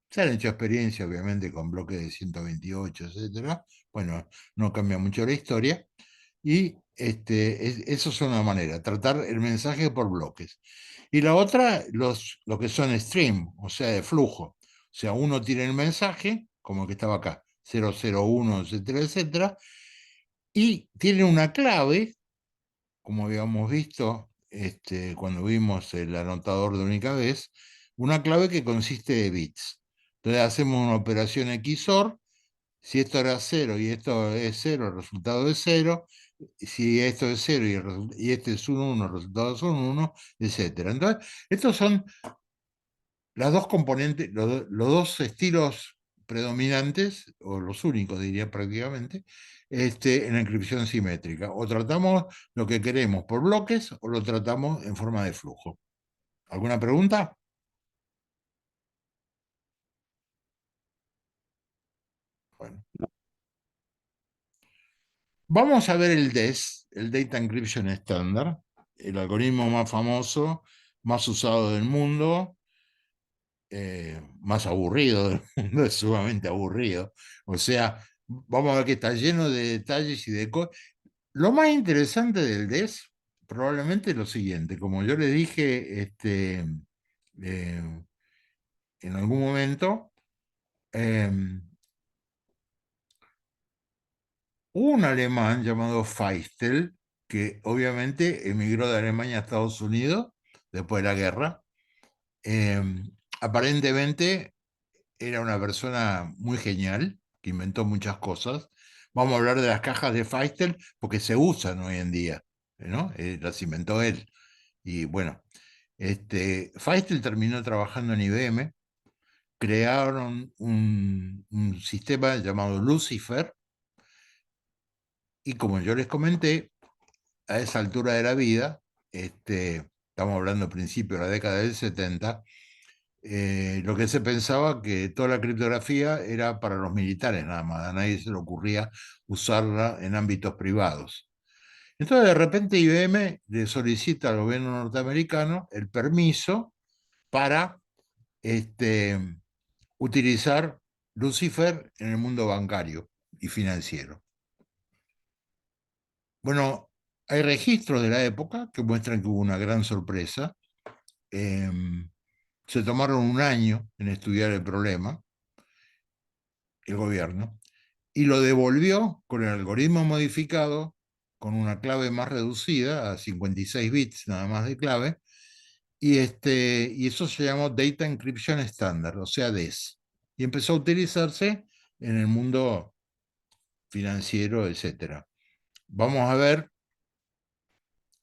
Se han hecho experiencia, obviamente, con bloques de 128, etcétera. Bueno, no cambia mucho la historia. Y eso es una manera, tratar el mensaje por bloques. Y la otra, lo que son stream, o sea, de flujo. O sea, uno tiene el mensaje, como el que estaba acá, 001, etcétera, etcétera, y tiene una clave, como habíamos visto cuando vimos el anotador de única vez, una clave que consiste de bits. Entonces hacemos una operación XOR. Si esto era 0 y esto es 0, el resultado es 0. Si esto es 0 y este es un 1, el resultado es un 1, etcétera. Entonces, estos son las dos componentes, los dos estilos predominantes, o los únicos diría prácticamente, en la inscripción simétrica. O tratamos lo que queremos por bloques o lo tratamos en forma de flujo. ¿Alguna pregunta? Bueno. Vamos a ver el DES, el Data Encryption Standard. el algoritmo más famoso, más usado del mundo, más aburrido del mundo, es sumamente aburrido. O sea, vamos a ver que está lleno de detalles y de cosas. Lo más interesante del DES probablemente es lo siguiente, como yo le dije en algún momento, hubo un alemán llamado Feistel, que obviamente emigró de Alemania a Estados Unidos después de la guerra. Aparentemente era una persona muy genial, que inventó muchas cosas. Vamos a hablar de las cajas de Feistel porque se usan hoy en día, ¿no? Las inventó él. Y bueno, Feistel terminó trabajando en IBM, crearon un sistema llamado Lucifer, y como yo les comenté, a esa altura de la vida, estamos hablando principio de la década del 70, lo que se pensaba que toda la criptografía era para los militares nada más, a nadie se le ocurría usarla en ámbitos privados. Entonces de repente IBM le solicita al gobierno norteamericano el permiso para utilizar Lucifer en el mundo bancario y financiero. Bueno, hay registros de la época que muestran que hubo una gran sorpresa. Se tomaron un año en estudiar el problema, el gobierno, y lo devolvió con el algoritmo modificado, con una clave más reducida, a 56 bits nada más de clave, y eso se llamó Data Encryption Standard, o sea, DES. Y empezó a utilizarse en el mundo financiero, etc. Vamos a ver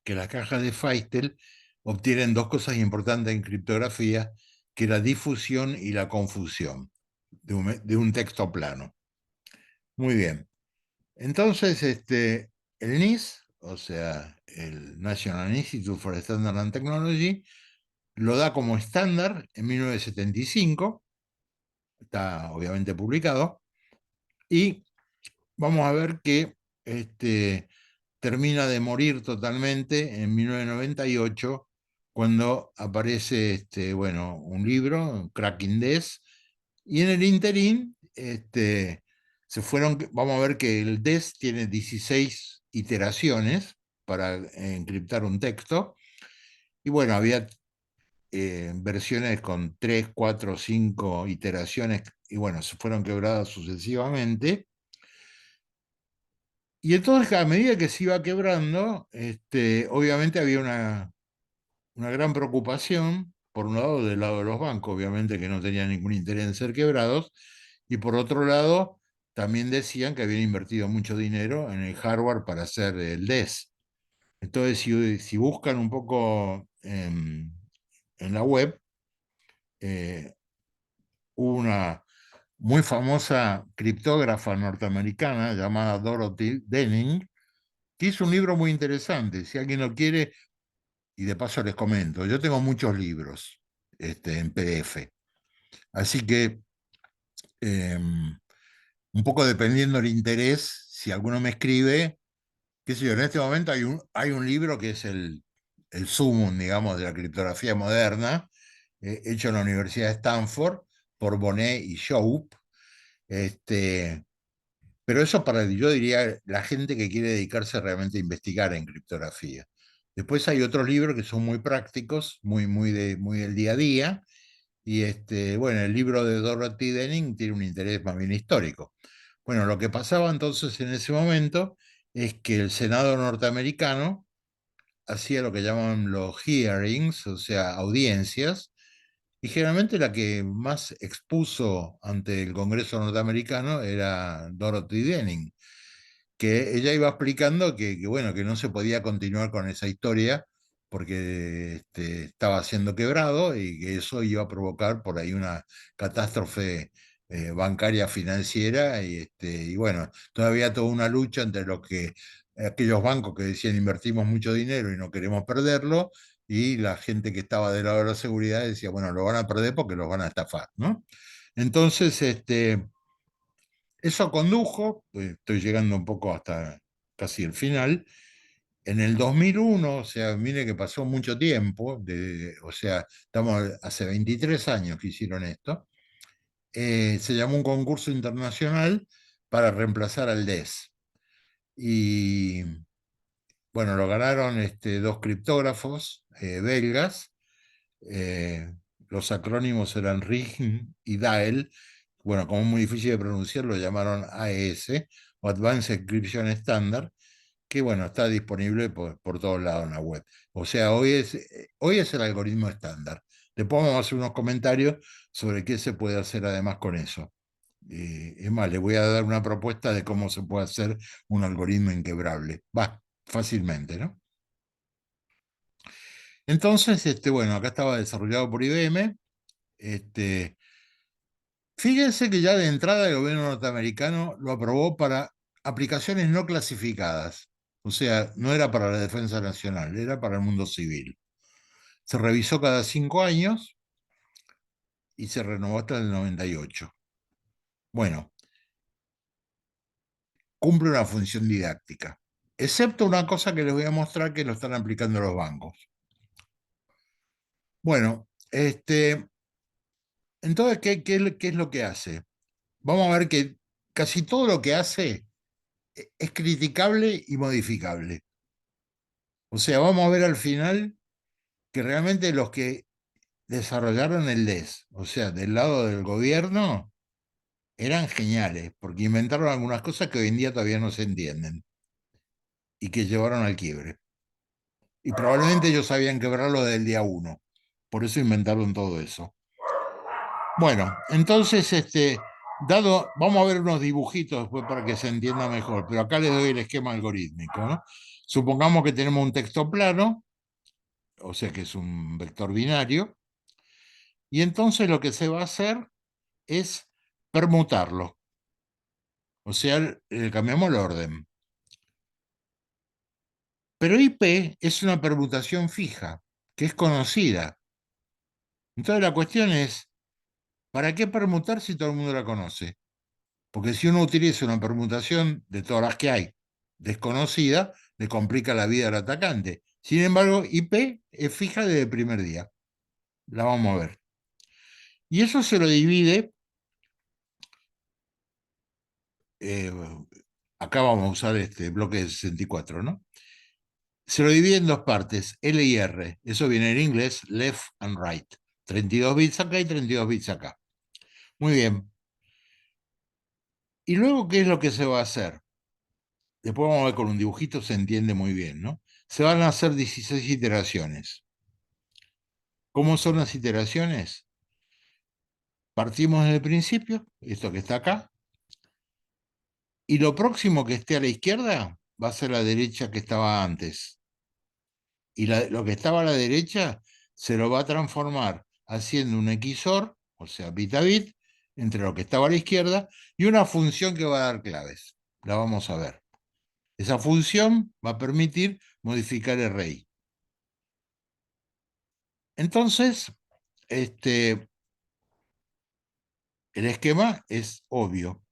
que las cajas de Feistel obtienen dos cosas importantes en criptografía, que es la difusión y la confusión de un texto plano. Muy bien. Entonces, el NIST, o sea, el National Institute for Standards and Technology, lo da como estándar en 1975, está obviamente publicado, y vamos a ver que termina de morir totalmente en 1998, cuando aparece bueno, un libro, Cracking DES, y en el interín se fueron, vamos a ver que el DES tiene 16 iteraciones para encriptar un texto, y bueno, había versiones con 3, 4, 5 iteraciones, y bueno, se fueron quebradas sucesivamente. Y entonces, a medida que se iba quebrando, obviamente había una gran preocupación, por un lado, del lado de los bancos, obviamente que no tenían ningún interés en ser quebrados, y por otro lado, también decían que habían invertido mucho dinero en el hardware para hacer el DES. Entonces, si buscan un poco en la web, una muy famosa criptógrafa norteamericana llamada Dorothy Denning, que hizo un libro muy interesante. Si alguien lo quiere, y de paso les comento, yo tengo muchos libros en PDF. Así que, un poco dependiendo del interés, si alguno me escribe, qué sé yo, en este momento hay un libro que es el sumum, digamos, de la criptografía moderna, hecho en la Universidad de Stanford por Bonnet y Shoup. Pero eso para, yo diría, la gente que quiere dedicarse realmente a investigar en criptografía. Después hay otros libros que son muy prácticos, muy del día a día. Y bueno, el libro de Dorothy Denning tiene un interés más bien histórico. Bueno, lo que pasaba entonces en ese momento es que el Senado norteamericano hacía lo que llaman los hearings, o sea, audiencias, y generalmente la que más expuso ante el Congreso norteamericano era Dorothy Denning, que ella iba explicando bueno, que no se podía continuar con esa historia porque estaba siendo quebrado y que eso iba a provocar por ahí una catástrofe bancaria financiera y bueno, todavía toda una lucha entre aquellos bancos que decían invertimos mucho dinero y no queremos perderlo, y la gente que estaba del lado de la seguridad decía, bueno, lo van a perder porque los van a estafar, ¿no? Entonces, eso condujo, estoy llegando un poco hasta casi el final, en el 2001, o sea, mire que pasó mucho tiempo, o sea, estamos hace 23 años que hicieron esto, se llamó un concurso internacional para reemplazar al DES. Y bueno, lo ganaron dos criptógrafos belgas. Los acrónimos eran RIGN y DAEL. Bueno, como es muy difícil de pronunciar, lo llamaron AES, o Advanced Encryption Standard, que bueno, está disponible por todos lados en la web. O sea, hoy es el algoritmo estándar. Después vamos a hacer unos comentarios sobre qué se puede hacer además con eso. Es más, le voy a dar una propuesta de cómo se puede hacer un algoritmo inquebrable. Va, fácilmente, ¿no? Entonces, bueno, acá estaba desarrollado por IBM. Fíjense que ya de entrada el gobierno norteamericano lo aprobó para aplicaciones no clasificadas. O sea, no era para la defensa nacional, era para el mundo civil. Se revisó cada 5 años y se renovó hasta el 98. Bueno, cumple una función didáctica, excepto una cosa que les voy a mostrar que lo están aplicando los bancos. Bueno, entonces, ¿qué es lo que hace? Vamos a ver que casi todo lo que hace es criticable y modificable. O sea, vamos a ver al final que realmente los que desarrollaron el DES, o sea, del lado del gobierno, eran geniales, porque inventaron algunas cosas que hoy en día todavía no se entienden y que llevaron al quiebre. Y probablemente ellos sabían quebrarlo desde el día 1, por eso inventaron todo eso. Bueno, entonces, vamos a ver unos dibujitos después para que se entienda mejor, pero acá les doy el esquema algorítmico, ¿no? Supongamos que tenemos un texto plano, o sea que es un vector binario, y entonces lo que se va a hacer es permutarlo, o sea, cambiamos el orden. Pero IP es una permutación fija, que es conocida. Entonces la cuestión es, ¿para qué permutar si todo el mundo la conoce? Porque si uno utiliza una permutación de todas las que hay, desconocida, le complica la vida al atacante. Sin embargo, IP es fija desde el primer día. La vamos a ver. Y eso se lo divide, eh, acá vamos a usar este bloque de 64, ¿no? Se lo divide en dos partes, L y R. Eso viene en inglés, left and right. 32 bits acá y 32 bits acá. Muy bien. ¿Y luego qué es lo que se va a hacer? Después vamos a ver con un dibujito, se entiende muy bien, ¿no? Se van a hacer 16 iteraciones. ¿Cómo son las iteraciones? Partimos desde el principio, esto que está acá, y lo próximo que esté a la izquierda va a ser la derecha que estaba antes. Y lo que estaba a la derecha se lo va a transformar haciendo un XOR, o sea, bit a bit, entre lo que estaba a la izquierda y una función que va a dar claves. La vamos a ver. Esa función va a permitir modificar el array. Entonces, el esquema es obvio.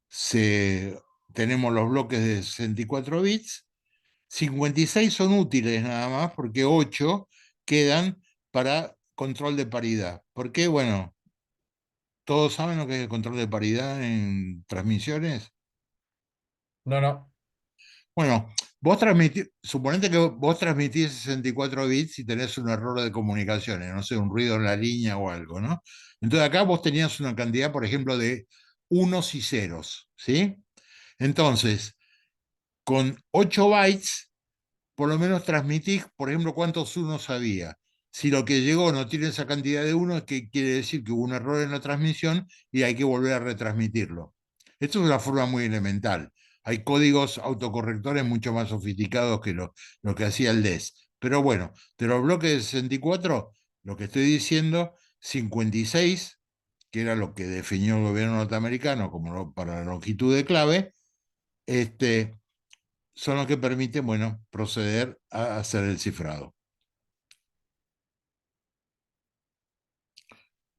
Se, tenemos los bloques de 64 bits, 56 son útiles nada más porque 8 quedan para control de paridad. ¿Por qué? Bueno, ¿todos saben lo que es el control de paridad en transmisiones? No. Bueno, suponete que vos transmitís 64 bits y tenés un error de comunicaciones, no sé, un ruido en la línea o algo, ¿no? Entonces acá vos tenías una cantidad, por ejemplo, de unos y ceros, ¿sí? Entonces, con 8 bytes, por lo menos transmitís, por ejemplo, cuántos unos había. Si lo que llegó no tiene esa cantidad de unos, que quiere decir que hubo un error en la transmisión y hay que volver a retransmitirlo. Esto es una forma muy elemental. Hay códigos autocorrectores mucho más sofisticados que lo que hacía el DES. Pero bueno, de los bloques de 64, lo que estoy diciendo, 56, que era lo que definió el gobierno norteamericano como para la longitud de clave, son los que permiten, bueno, proceder a hacer el cifrado.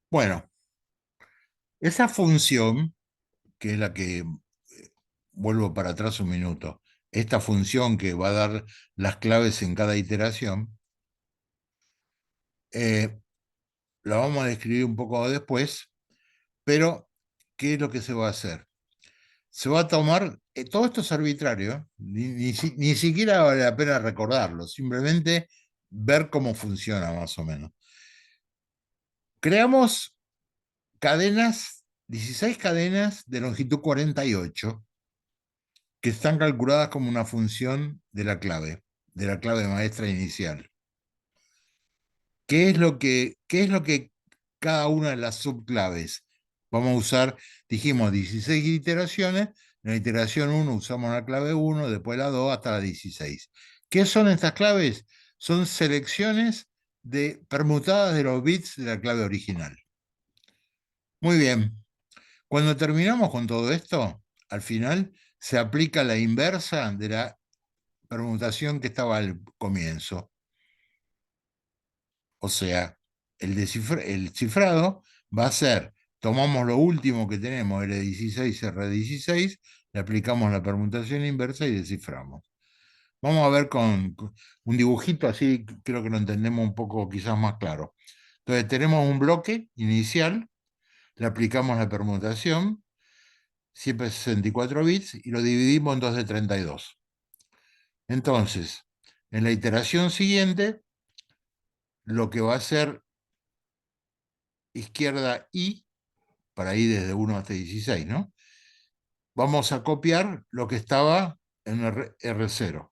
Bueno, esa función, que es la que, vuelvo para atrás un minuto, esta función que va a dar las claves en cada iteración, la vamos a describir un poco después, pero ¿qué es lo que se va a hacer? Se va a tomar, todo esto es arbitrario, ni siquiera vale la pena recordarlo, simplemente ver cómo funciona más o menos. Creamos cadenas, 16 cadenas de longitud 48, que están calculadas como una función de la clave maestra inicial. ¿Qué es lo que cada una de las subclaves? Vamos a usar, dijimos, 16 iteraciones. En la iteración 1 usamos la clave 1, después la 2 hasta la 16. ¿Qué son estas claves? Son selecciones permutadas de los bits de la clave original. Muy bien. Cuando terminamos con todo esto, al final se aplica la inversa de la permutación que estaba al comienzo. O sea, el cifrado va a ser, tomamos lo último que tenemos, L16, R16, le aplicamos la permutación inversa y desciframos. Vamos a ver con un dibujito, así creo que lo entendemos un poco quizás más claro. Entonces tenemos un bloque inicial, le aplicamos la permutación, siempre 64 bits, y lo dividimos en 2 de 32. Entonces, en la iteración siguiente, lo que va a ser izquierda I, para ir desde 1 hasta 16, ¿no? Vamos a copiar lo que estaba en R0.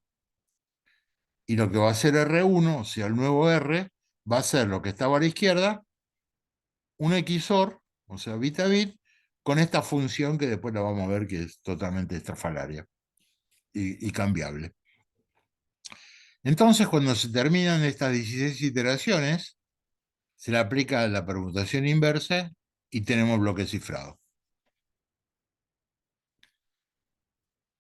Y lo que va a ser R1, o sea, el nuevo R, va a ser lo que estaba a la izquierda, un XOR, o sea, bit a bit, con esta función que después la vamos a ver que es totalmente estrafalaria y cambiable. Entonces, cuando se terminan estas 16 iteraciones, se le aplica la permutación inversa y tenemos bloque cifrado.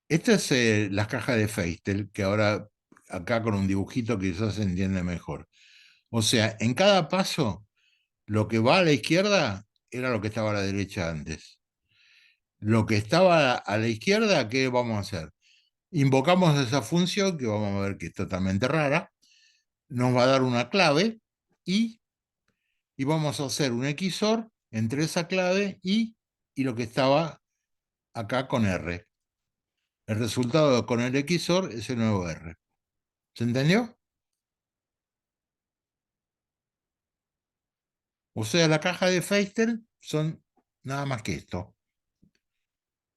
Esta es la caja de Feistel, que ahora acá con un dibujito quizás se entiende mejor. O sea, en cada paso, lo que va a la izquierda era lo que estaba a la derecha antes. Lo que estaba a la izquierda, ¿qué vamos a hacer? Invocamos esa función, que vamos a ver que es totalmente rara, nos va a dar una clave y vamos a hacer un XOR entre esa clave y lo que estaba acá con R. El resultado con el XOR es el nuevo R. ¿Se entendió? O sea, la caja de Feistel son nada más que esto.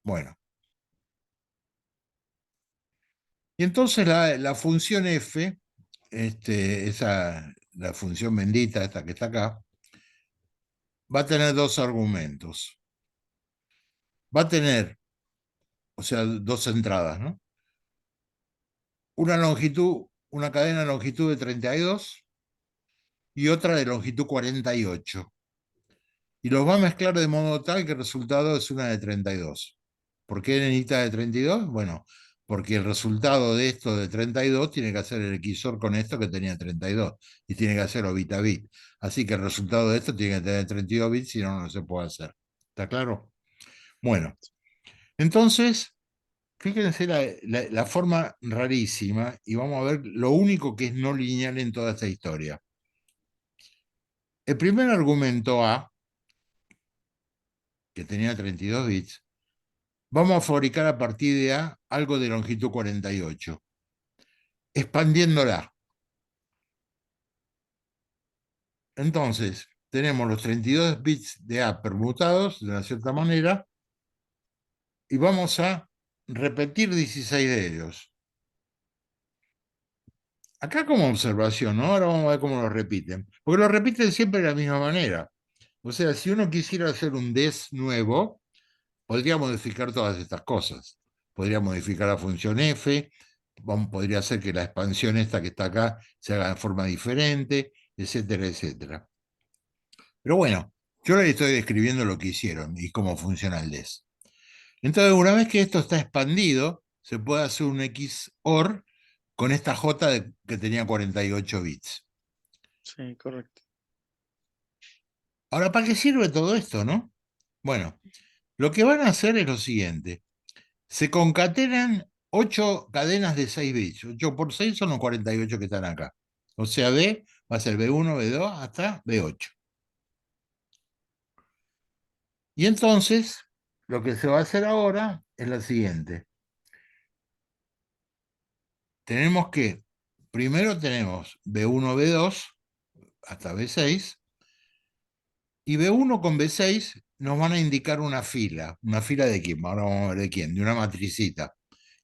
Bueno. Y entonces la función f, la función bendita, esta que está acá, va a tener dos argumentos. Va a tener, o sea, dos entradas, ¿no? Una longitud, una cadena de longitud de 32 y otra de longitud 48. Y los va a mezclar de modo tal que el resultado es una de 32. ¿Por qué necesita de 32? Bueno, porque el resultado de esto de 32 tiene que hacer el XOR con esto que tenía 32 y tiene que hacerlo bit a bit. Así que el resultado de esto tiene que tener 32 bits, si no, no se puede hacer. ¿Está claro? Bueno, entonces, fíjense la forma rarísima y vamos a ver lo único que es no lineal en toda esta historia. El primer argumento A, que tenía 32 bits, vamos a fabricar a partir de A algo de longitud 48, expandiéndola. Entonces, tenemos los 32 bits de A permutados de una cierta manera y vamos a repetir 16 de ellos. Acá como observación, ¿no? Ahora vamos a ver cómo lo repiten. Porque lo repiten siempre de la misma manera. O sea, si uno quisiera hacer un DES nuevo, podría modificar todas estas cosas. Podría modificar la función f, podría hacer que la expansión esta que está acá se haga de forma diferente, etcétera, etcétera. Pero bueno, yo les estoy describiendo lo que hicieron y cómo funciona el DES. Entonces, una vez que esto está expandido, se puede hacer un XOR con esta J que tenía 48 bits. Sí, correcto. Ahora, ¿para qué sirve todo esto, no? Bueno, lo que van a hacer es lo siguiente. Se concatenan 8 cadenas de 6 bits. 8 por 6 son los 48 que están acá. O sea, B va a ser B1, B2 hasta B8. Y entonces, lo que se va a hacer ahora es lo siguiente. Tenemos que, primero tenemos B1, B2 hasta B6, y B1 con B6 nos van a indicar una fila de quién, ahora vamos a ver de quién, de una matricita,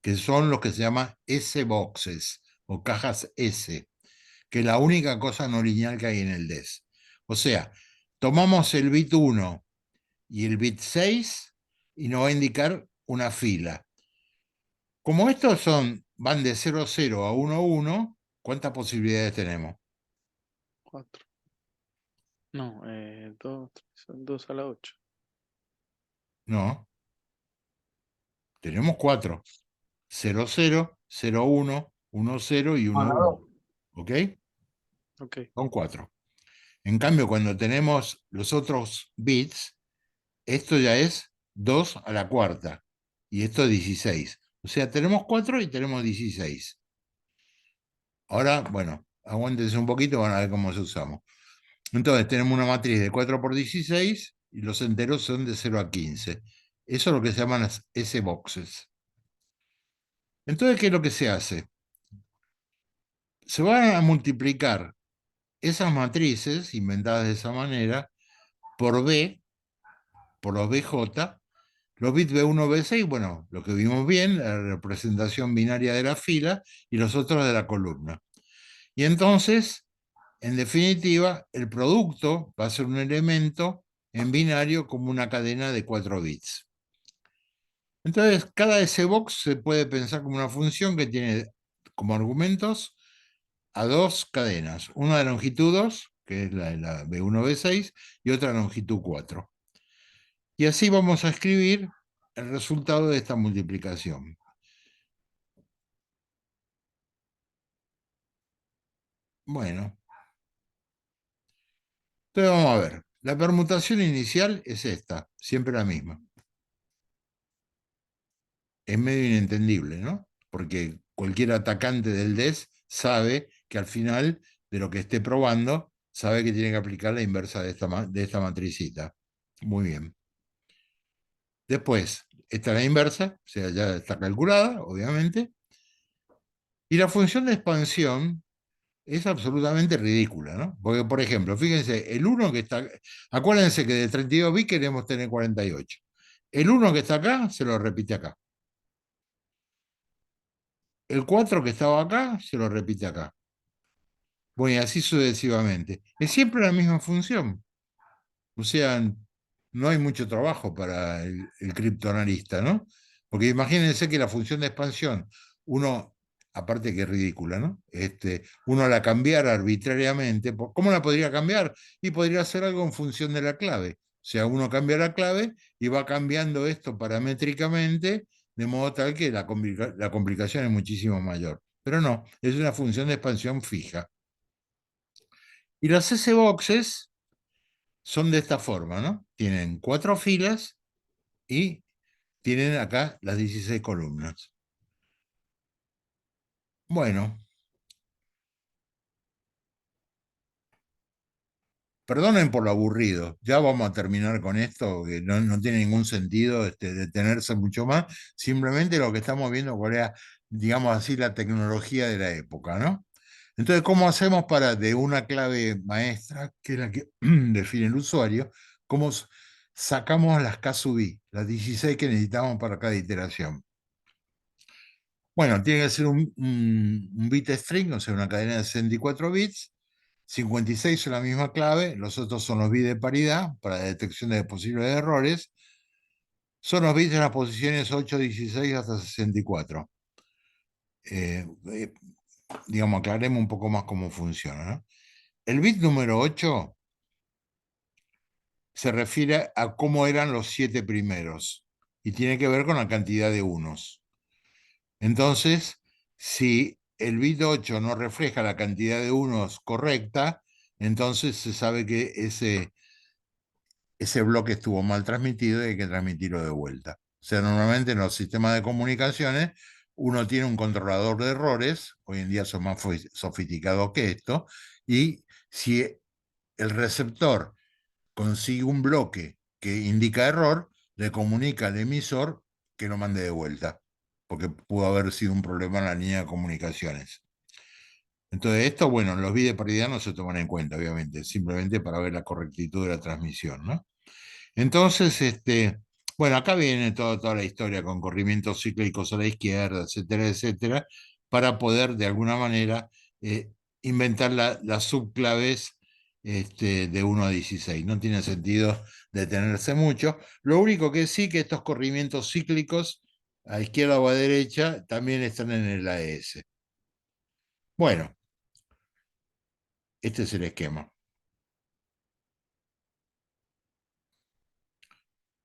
que son los que se llaman S-boxes o cajas S, que es la única cosa no lineal que hay en el DES. O sea, tomamos el bit 1 y el bit 6 y nos va a indicar una fila. Como estos van de 0, 0 a 1, 1, ¿cuántas posibilidades tenemos? 4. No, 2, 2 a la 8. No. Tenemos 4. 0, 0, 0, 1, 1, 0 y 1, 1. ¿Ok? Ok. Son 4. En cambio, cuando tenemos los otros bits, esto ya es 2 a la cuarta. Y esto es 16. O sea, tenemos 4 y tenemos 16. Ahora, bueno, aguántense un poquito, van a ver cómo se usamos. Entonces, tenemos una matriz de 4 por 16 y los enteros son de 0 a 15. Eso es lo que se llaman las S-boxes. Entonces, ¿qué es lo que se hace? Se van a multiplicar esas matrices, inventadas de esa manera, por B, por los BJ, los bits B1, B6, bueno, lo que vimos bien, la representación binaria de la fila y los otros de la columna. Y entonces, en definitiva, el producto va a ser un elemento en binario como una cadena de 4 bits. Entonces, cada S-box se puede pensar como una función que tiene como argumentos a 2 cadenas, una de longitud 2, que es la B1, B6, y otra de longitud 4. Y así vamos a escribir el resultado de esta multiplicación. Bueno, entonces vamos a ver. La permutación inicial es esta, siempre la misma. Es medio inentendible, ¿no? Porque cualquier atacante del DES sabe que al final de lo que esté probando, sabe que tiene que aplicar la inversa de esta matricita. Muy bien. Después, esta es la inversa, o sea, ya está calculada, obviamente. Y la función de expansión es absolutamente ridícula, ¿no? Porque, por ejemplo, fíjense, el 1 que está... Acuérdense que de 32 bits queremos tener 48. El 1 que está acá, se lo repite acá. El 4 que estaba acá, se lo repite acá. Bueno, y así sucesivamente. Es siempre la misma función. O sea, no hay mucho trabajo para el criptoanalista, ¿no? Porque imagínense que la función de expansión, uno, aparte que es ridícula, ¿no? Uno la cambiara arbitrariamente, ¿cómo la podría cambiar? Y podría hacer algo en función de la clave. O sea, uno cambia la clave y va cambiando esto paramétricamente, de modo tal que la complicación es muchísimo mayor. Pero no, es una función de expansión fija. Y las S-boxes son de esta forma, ¿no? Tienen 4 filas y tienen acá las 16 columnas. Bueno, perdonen por lo aburrido, ya vamos a terminar con esto, que no tiene ningún sentido detenerse mucho más, simplemente lo que estamos viendo cuál era, digamos así, la tecnología de la época, ¿no? Entonces, ¿cómo hacemos para de una clave maestra, que es la que define el usuario, cómo sacamos las K sub i, las 16 que necesitamos para cada iteración? Bueno, tiene que ser un bit string, o sea, una cadena de 64 bits. 56 son la misma clave, los otros son los bits de paridad para detección de posibles errores. Son los bits de las posiciones 8, 16 hasta 64. Digamos, aclaremos un poco más cómo funciona, ¿no? El bit número 8 se refiere a cómo eran los 7 primeros y tiene que ver con la cantidad de unos. Entonces, si el bit 8 no refleja la cantidad de unos correcta, entonces se sabe que ese bloque estuvo mal transmitido y hay que transmitirlo de vuelta. O sea, normalmente en los sistemas de comunicaciones uno tiene un controlador de errores, hoy en día son más sofisticados que esto, y si el receptor consigue un bloque que indica error, le comunica al emisor que lo mande de vuelta, porque pudo haber sido un problema en la línea de comunicaciones. Entonces esto, bueno, los bits de paridad no se toman en cuenta, obviamente, simplemente para ver la correctitud de la transmisión, ¿no? Entonces, bueno, acá viene toda la historia con corrimientos cíclicos a la izquierda, etcétera, etcétera, para poder de alguna manera inventar las subclaves de 1 a 16. No tiene sentido detenerse mucho. Lo único que sí que estos corrimientos cíclicos a izquierda o a derecha también están en el AES. Bueno, este es el esquema.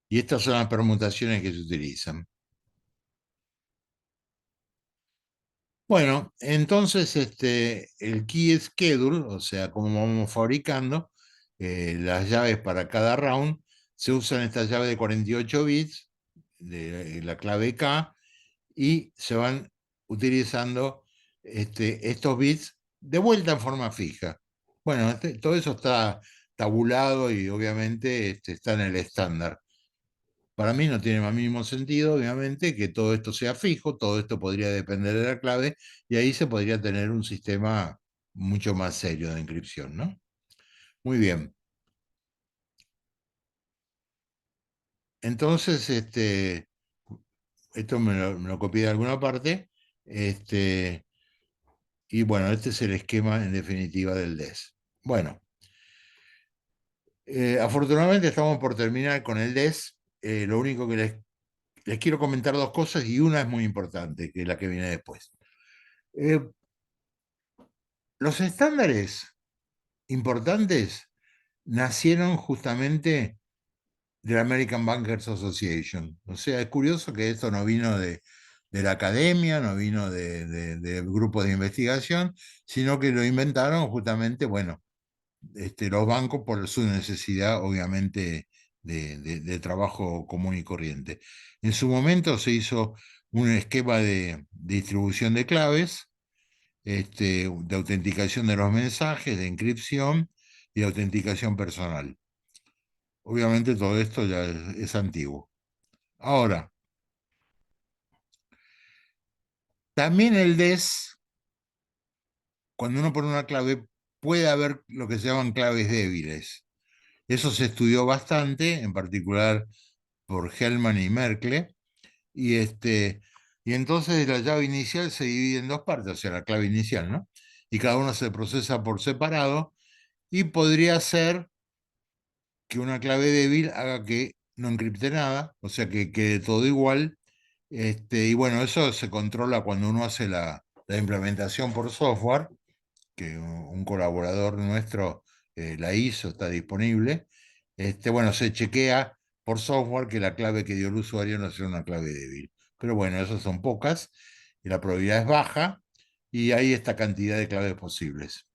Y estas son las permutaciones que se utilizan. Bueno, entonces el key schedule, o sea, como vamos fabricando las llaves para cada round, se usan estas llaves de 48 bits, de la clave K, y se van utilizando estos bits de vuelta en forma fija. Bueno, todo eso está tabulado y obviamente está en el estándar. Para mí no tiene más mínimo sentido, obviamente, que todo esto sea fijo, todo esto podría depender de la clave y ahí se podría tener un sistema mucho más serio de encripción, ¿no? Muy bien. Entonces, esto me lo copié de alguna parte, y bueno, este es el esquema en definitiva del DES. Bueno, afortunadamente estamos por terminar con el DES. Lo único que les quiero comentar dos cosas y una es muy importante, que es la que viene después. Los estándares importantes nacieron justamente de la American Bankers Association. O sea, es curioso que esto no vino de la academia, no vino de grupos de investigación, sino que lo inventaron justamente, bueno, los bancos por su necesidad, obviamente, de trabajo común y corriente. En su momento se hizo un esquema de distribución de claves, de autenticación de los mensajes, de encripción y de autenticación personal. Obviamente todo esto ya es antiguo. Ahora, también el DES, cuando uno pone una clave, puede haber lo que se llaman claves débiles. Eso se estudió bastante, en particular por Hellman y Merkle, y, y entonces la llave inicial se divide en dos partes, o sea, la clave inicial, ¿no? Y cada una se procesa por separado, y podría ser que una clave débil haga que no encripte nada, o sea, que quede todo igual. Y bueno, eso se controla cuando uno hace la implementación por software, que un colaborador nuestro la hizo, está disponible. Bueno, se chequea por software que la clave que dio el usuario no sea una clave débil. Pero bueno, esas son pocas y la probabilidad es baja y hay esta cantidad de claves posibles.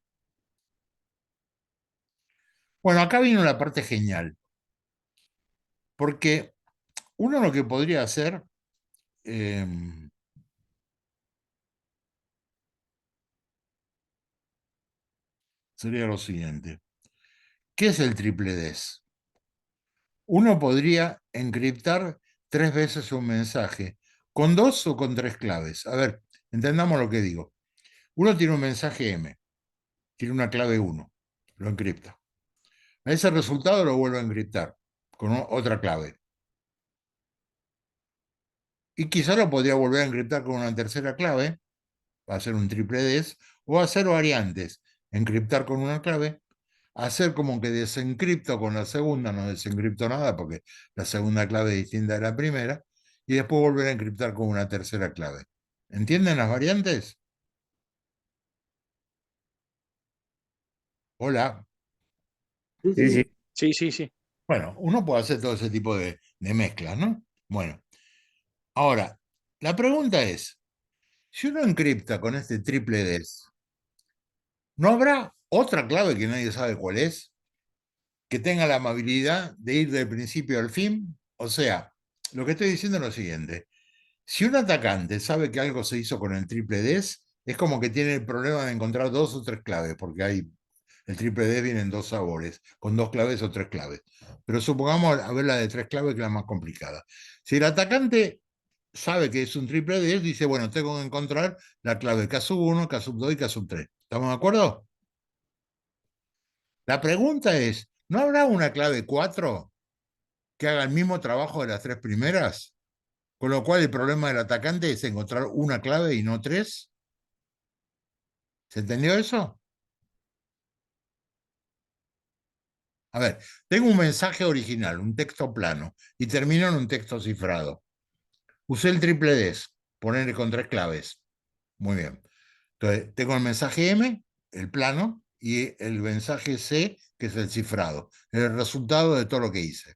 Bueno, acá vino la parte genial, porque uno lo que podría hacer sería lo siguiente. ¿Qué es el triple DES? Uno podría encriptar 3 veces un mensaje, con 2 o con 3 claves. A ver, entendamos lo que digo. Uno tiene un mensaje M, tiene una clave 1, lo encripta. A ese resultado lo vuelve a encriptar con otra clave. Y quizá lo podría volver a encriptar con una tercera clave, va a ser un triple DES, o hacer variantes, encriptar con una clave, hacer como que desencripto con la segunda, no desencripto nada porque la segunda clave es distinta de la primera, y después volver a encriptar con una tercera clave. ¿Entienden las variantes? Hola. Sí, sí. Sí, sí, sí. Bueno, uno puede hacer todo ese tipo de mezclas, ¿no? Bueno, ahora, la pregunta es, si uno encripta con este triple DES, ¿no habrá otra clave que nadie sabe cuál es? Que tenga la amabilidad de ir del principio al fin. O sea, lo que estoy diciendo es lo siguiente. Si un atacante sabe que algo se hizo con el triple DES, es como que tiene el problema de encontrar 2 o 3 claves, porque el triple DES viene en 2 sabores, con 2 claves o 3 claves. Pero supongamos a ver la de 3 claves, que es la más complicada. Si el atacante sabe que es un triple DES, dice, bueno, tengo que encontrar la clave K1, K2 y K3. ¿Estamos de acuerdo? La pregunta es, ¿no habrá una clave 4 que haga el mismo trabajo de las 3 primeras? Con lo cual el problema del atacante es encontrar una clave y no 3. ¿Se entendió eso? A ver, tengo un mensaje original, un texto plano, y termino en un texto cifrado. Usé el triple DES, ponerle con 3 claves. Muy bien. Entonces, tengo el mensaje M, el plano, y el mensaje C, que es el cifrado, el resultado de todo lo que hice.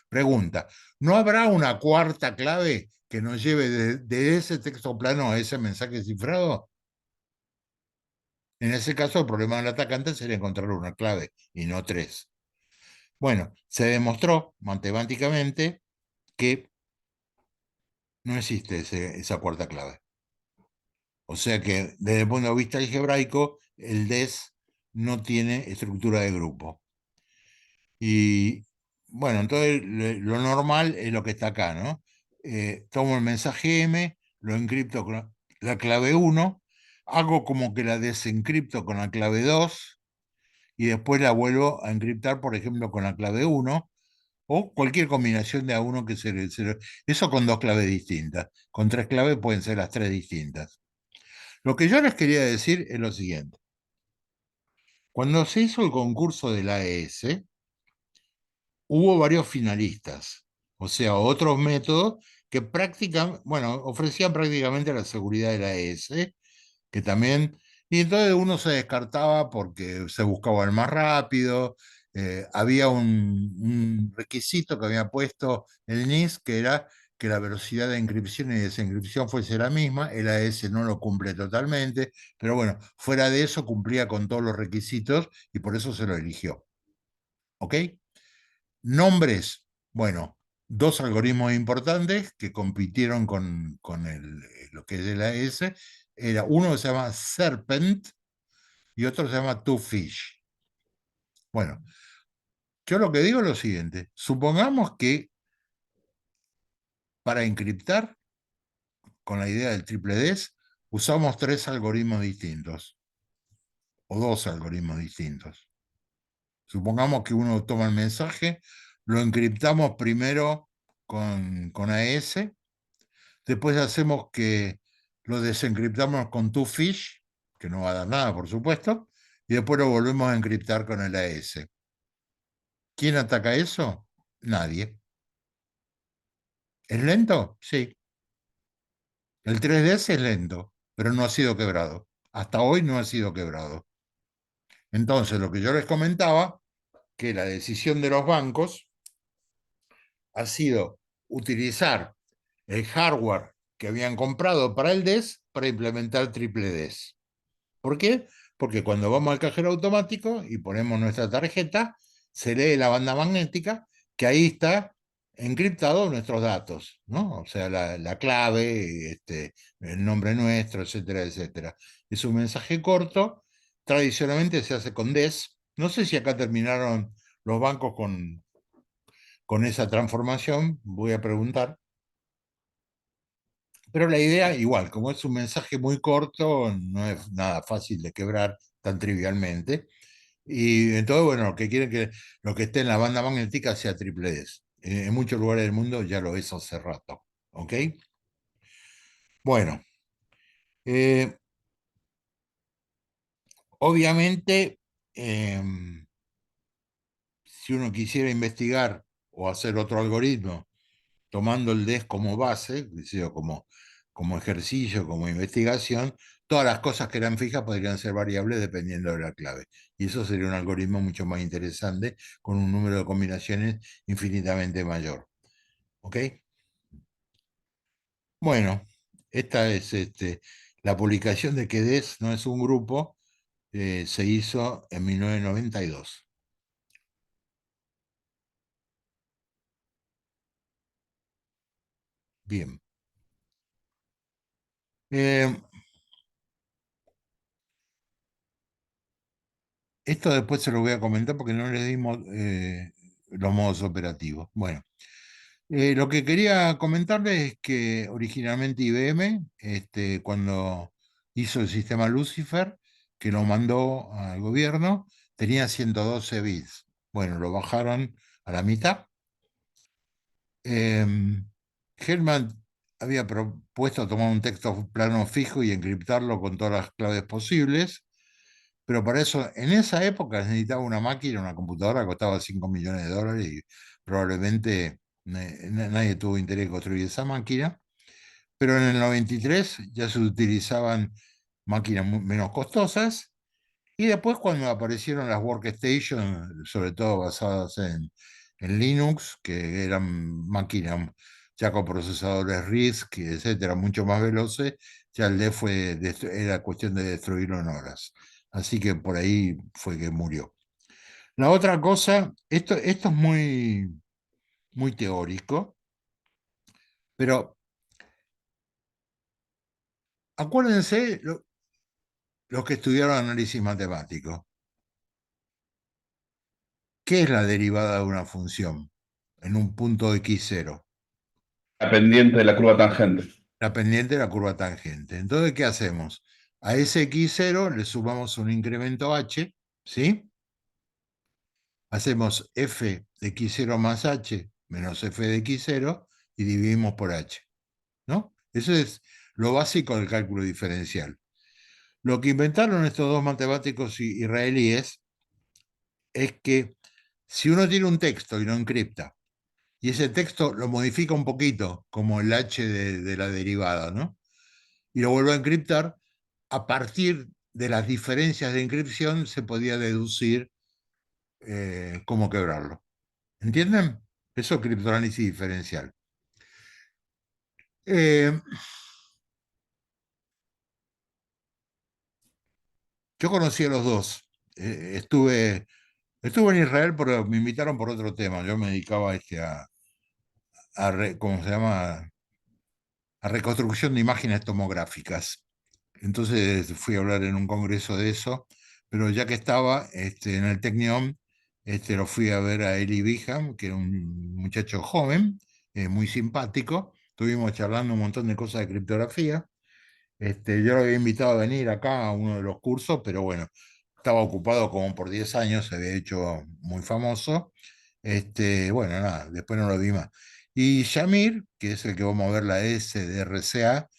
Pregunta, ¿no habrá una cuarta clave que nos lleve de ese texto plano a ese mensaje cifrado? En ese caso, el problema del atacante sería encontrar una clave y no 3. Bueno, se demostró matemáticamente que no existe esa cuarta clave. O sea que desde el punto de vista algebraico, el DES no tiene estructura de grupo. Y bueno, entonces lo normal es lo que está acá, ¿no? Tomo el mensaje M, lo encripto con la clave 1, hago como que la desencripto con la clave 2 y después la vuelvo a encriptar, por ejemplo, con la clave 1 o cualquier combinación de A1 que Eso con 2 claves distintas. Con 3 claves pueden ser las 3 distintas. Lo que yo les quería decir es lo siguiente. Cuando se hizo el concurso de la AES, hubo varios finalistas, o sea, otros métodos que ofrecían prácticamente la seguridad de la AES, que también, y entonces uno se descartaba porque se buscaba el más rápido, había un requisito que había puesto el NIS, que era que la velocidad de encripción y desencripción fuese la misma, el AES no lo cumple totalmente, pero bueno, fuera de eso cumplía con todos los requisitos y por eso se lo eligió. ¿Ok? Nombres, bueno, 2 algoritmos importantes que compitieron con lo que es el AES, uno que se llama Serpent y otro se llama Twofish. Bueno, yo lo que digo es lo siguiente, supongamos que para encriptar con la idea del triple DES usamos 3 algoritmos distintos o 2 algoritmos distintos. Supongamos que uno toma el mensaje, lo encriptamos primero con AES, después hacemos que lo desencriptamos con Twofish, que no va a dar nada, por supuesto, y después lo volvemos a encriptar con el AES. ¿Quién ataca eso? Nadie. ¿Es lento? Sí. El 3DS es lento, pero no ha sido quebrado. Hasta hoy no ha sido quebrado. Entonces, lo que yo les comentaba, que la decisión de los bancos ha sido utilizar el hardware que habían comprado para el DES para implementar triple DES. ¿Por qué? Porque cuando vamos al cajero automático y ponemos nuestra tarjeta, se lee la banda magnética, que ahí está encriptado nuestros datos, ¿no? O sea, la clave, el nombre nuestro, etcétera, etcétera. Es un mensaje corto, tradicionalmente se hace con DES. No sé si acá terminaron los bancos con esa transformación, voy a preguntar. Pero la idea, igual, como es un mensaje muy corto, no es nada fácil de quebrar tan trivialmente. Y entonces, bueno, lo que quieren que lo que esté en la banda magnética sea triple D. En muchos lugares del mundo ya lo es hace rato. ¿Ok? Bueno, eh, obviamente, si uno quisiera investigar o hacer otro algoritmo tomando el DES como base, es decir, como ejercicio, como investigación, todas las cosas que eran fijas podrían ser variables dependiendo de la clave. Y eso sería un algoritmo mucho más interesante, con un número de combinaciones infinitamente mayor. ¿Ok? Bueno, esta es la publicación de que DES no es un grupo, se hizo en 1992. Bien. Eh, esto después se lo voy a comentar porque no le dimos los modos operativos. Bueno, lo que quería comentarles es que originalmente IBM, cuando hizo el sistema Lucifer, que lo mandó al gobierno, tenía 112 bits. Bueno, lo bajaron a la mitad. Hellman había propuesto tomar un texto plano fijo y encriptarlo con todas las claves posibles, pero para eso, en esa época necesitaba una máquina, una computadora que costaba 5 millones de dólares y probablemente nadie tuvo interés en construir esa máquina. Pero en el 93 ya se utilizaban máquinas menos costosas y después cuando aparecieron las workstations, sobre todo basadas en Linux, que eran máquinas ya con procesadores RISC, etcétera, mucho más veloces, ya el D era cuestión de destruirlo en horas. Así que por ahí fue que murió. La otra cosa, esto es muy teórico, pero acuérdense los que estudiaron análisis matemático. ¿Qué es la derivada de una función en un punto x0? La pendiente de la curva tangente. La pendiente de la curva tangente. Entonces, ¿qué hacemos? A ese x0 le sumamos un incremento h, ¿sí? Hacemos f de x0 más h menos f de x0 y dividimos por h, ¿no? Eso es lo básico del cálculo diferencial. Lo que inventaron estos dos matemáticos israelíes es que si uno tiene un texto y lo encripta, y ese texto lo modifica un poquito, como el h de la derivada, ¿no? Y lo vuelve a encriptar, a partir de las diferencias de encripción se podía deducir cómo quebrarlo. ¿Entienden? Eso es criptoanálisis diferencial. Yo conocí a los dos. Estuve en Israel, pero me invitaron por otro tema. Yo me dedicaba ¿cómo se llama? A reconstrucción de imágenes tomográficas. Entonces fui a hablar en un congreso de eso, pero ya que estaba en el Technion, lo fui a ver a Eli Biham, que era un muchacho joven, muy simpático. Estuvimos charlando un montón de cosas de criptografía. Yo lo había invitado a venir acá a uno de los cursos, pero bueno, estaba ocupado como por 10 años, se había hecho muy famoso. Bueno, nada, después no lo vi más. Y Yamir, que es el que vamos a ver la S de RCA,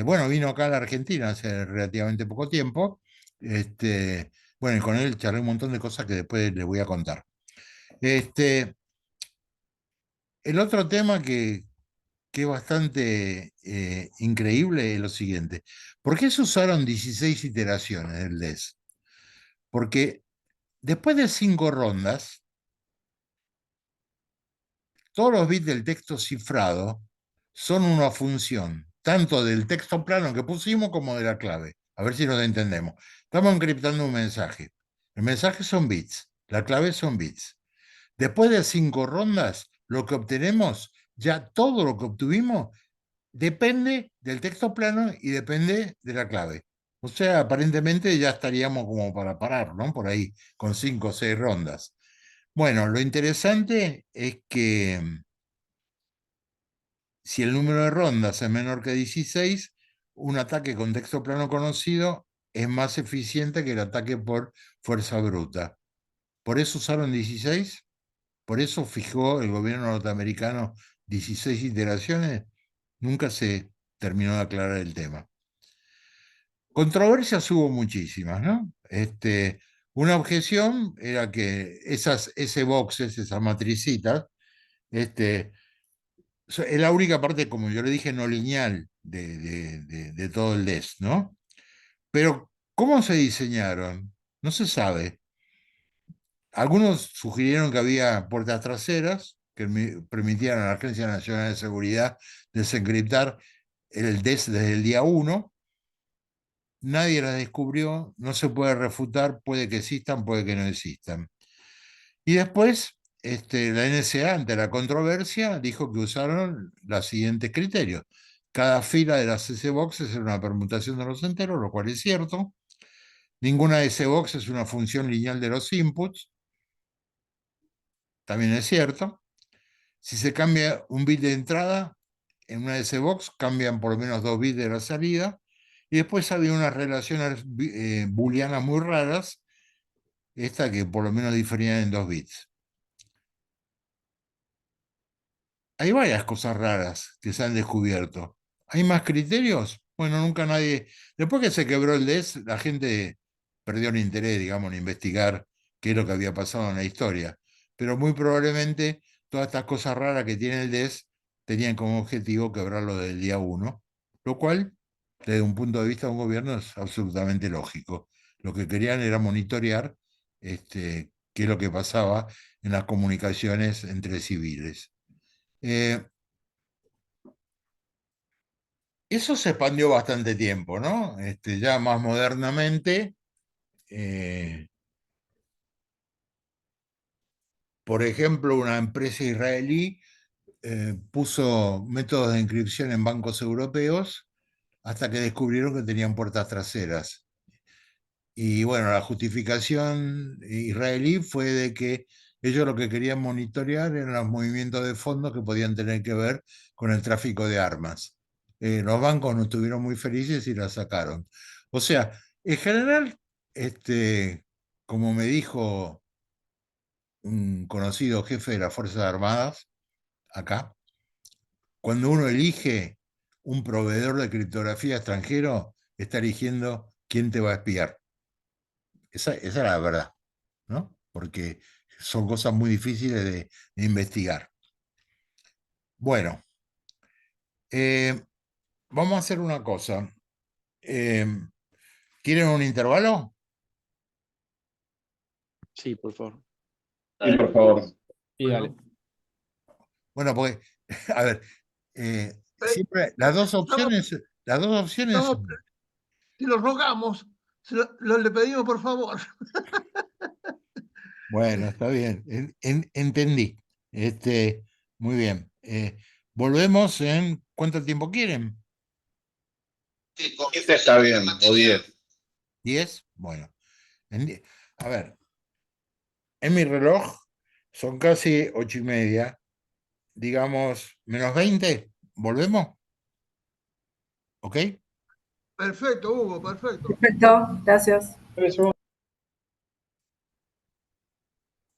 bueno, vino acá a la Argentina hace relativamente poco tiempo. Bueno, y con él charlé un montón de cosas que después les voy a contar. El otro tema que es bastante increíble es lo siguiente. ¿Por qué se usaron 16 iteraciones del DES? Porque después de 5 rondas, todos los bits del texto cifrado son una función, tanto del texto plano que pusimos como de la clave. A ver si nos entendemos. Estamos encriptando un mensaje. El mensaje son bits, la clave son bits. Después de 5 rondas, lo que obtenemos, ya todo lo que obtuvimos, depende del texto plano y depende de la clave. O sea, aparentemente ya estaríamos como para parar, ¿no? Por ahí, con 5 o 6 rondas. Bueno, lo interesante es que si el número de rondas es menor que 16, un ataque con texto plano conocido es más eficiente que el ataque por fuerza bruta. Por eso usaron 16, por eso fijó el gobierno norteamericano 16 iteraciones. Nunca se terminó de aclarar el tema. Controversias hubo muchísimas, ¿no? Una objeción era que esas S-boxes, esas matricitas, es la única parte, como yo le dije, no lineal de todo el DES, ¿no? Pero, ¿cómo se diseñaron? No se sabe. Algunos sugirieron que había puertas traseras que permitían a la Agencia Nacional de Seguridad desencriptar el DES desde el día 1. Nadie las descubrió, no se puede refutar, puede que existan, puede que no existan. Y después, la NSA, ante la controversia, dijo que usaron los siguientes criterios. cada fila de las S-boxes era una permutación de los enteros, lo cual es cierto. Ninguna S-box es una función lineal de los inputs, también es cierto. Si se cambia un bit de entrada, en una S-box cambian por lo menos 2 bits de la salida. Y después había unas relaciones booleanas muy raras, esta que por lo menos diferían en 2 bits. Hay varias cosas raras que se han descubierto. ¿Hay más criterios? Bueno, nunca nadie... Después que se quebró el DES, la gente perdió el interés, digamos, en investigar qué es lo que había pasado en la historia. Pero muy probablemente todas estas cosas raras que tiene el DES tenían como objetivo quebrarlo del día 1, lo cual, desde un punto de vista de un gobierno, es absolutamente lógico. Lo que querían era monitorear qué es lo que pasaba en las comunicaciones entre civiles. Eso se expandió bastante tiempo, ¿no? Ya más modernamente, por ejemplo, una empresa israelí puso métodos de encripción en bancos europeos hasta que descubrieron que tenían puertas traseras. Y bueno, la justificación israelí fue de que ellos lo que querían monitorear eran los movimientos de fondos que podían tener que ver con el tráfico de armas. Los bancos no estuvieron muy felices y la sacaron. O sea, en general, como me dijo un conocido jefe de las Fuerzas Armadas acá, cuando uno elige un proveedor de criptografía extranjero, está eligiendo quién te va a espiar. Esa es la verdad, ¿no? Porque son cosas muy difíciles de investigar. Bueno, vamos a hacer una cosa. ¿Quieren un intervalo? Sí, por favor. Sí, por favor. Sí, dale. Bueno, pues, a ver, siempre las dos opciones Estamos, si lo rogamos, le pedimos por favor. Bueno, está bien, entendí. Muy bien. Volvemos en ¿cuánto tiempo quieren? Sí, 15 está bien, o 10. ¿10? Bueno. A ver, en mi reloj son casi 8:30. Digamos, menos 20. ¿Volvemos? ¿Ok? Perfecto, Hugo, perfecto. Perfecto, gracias. Eso.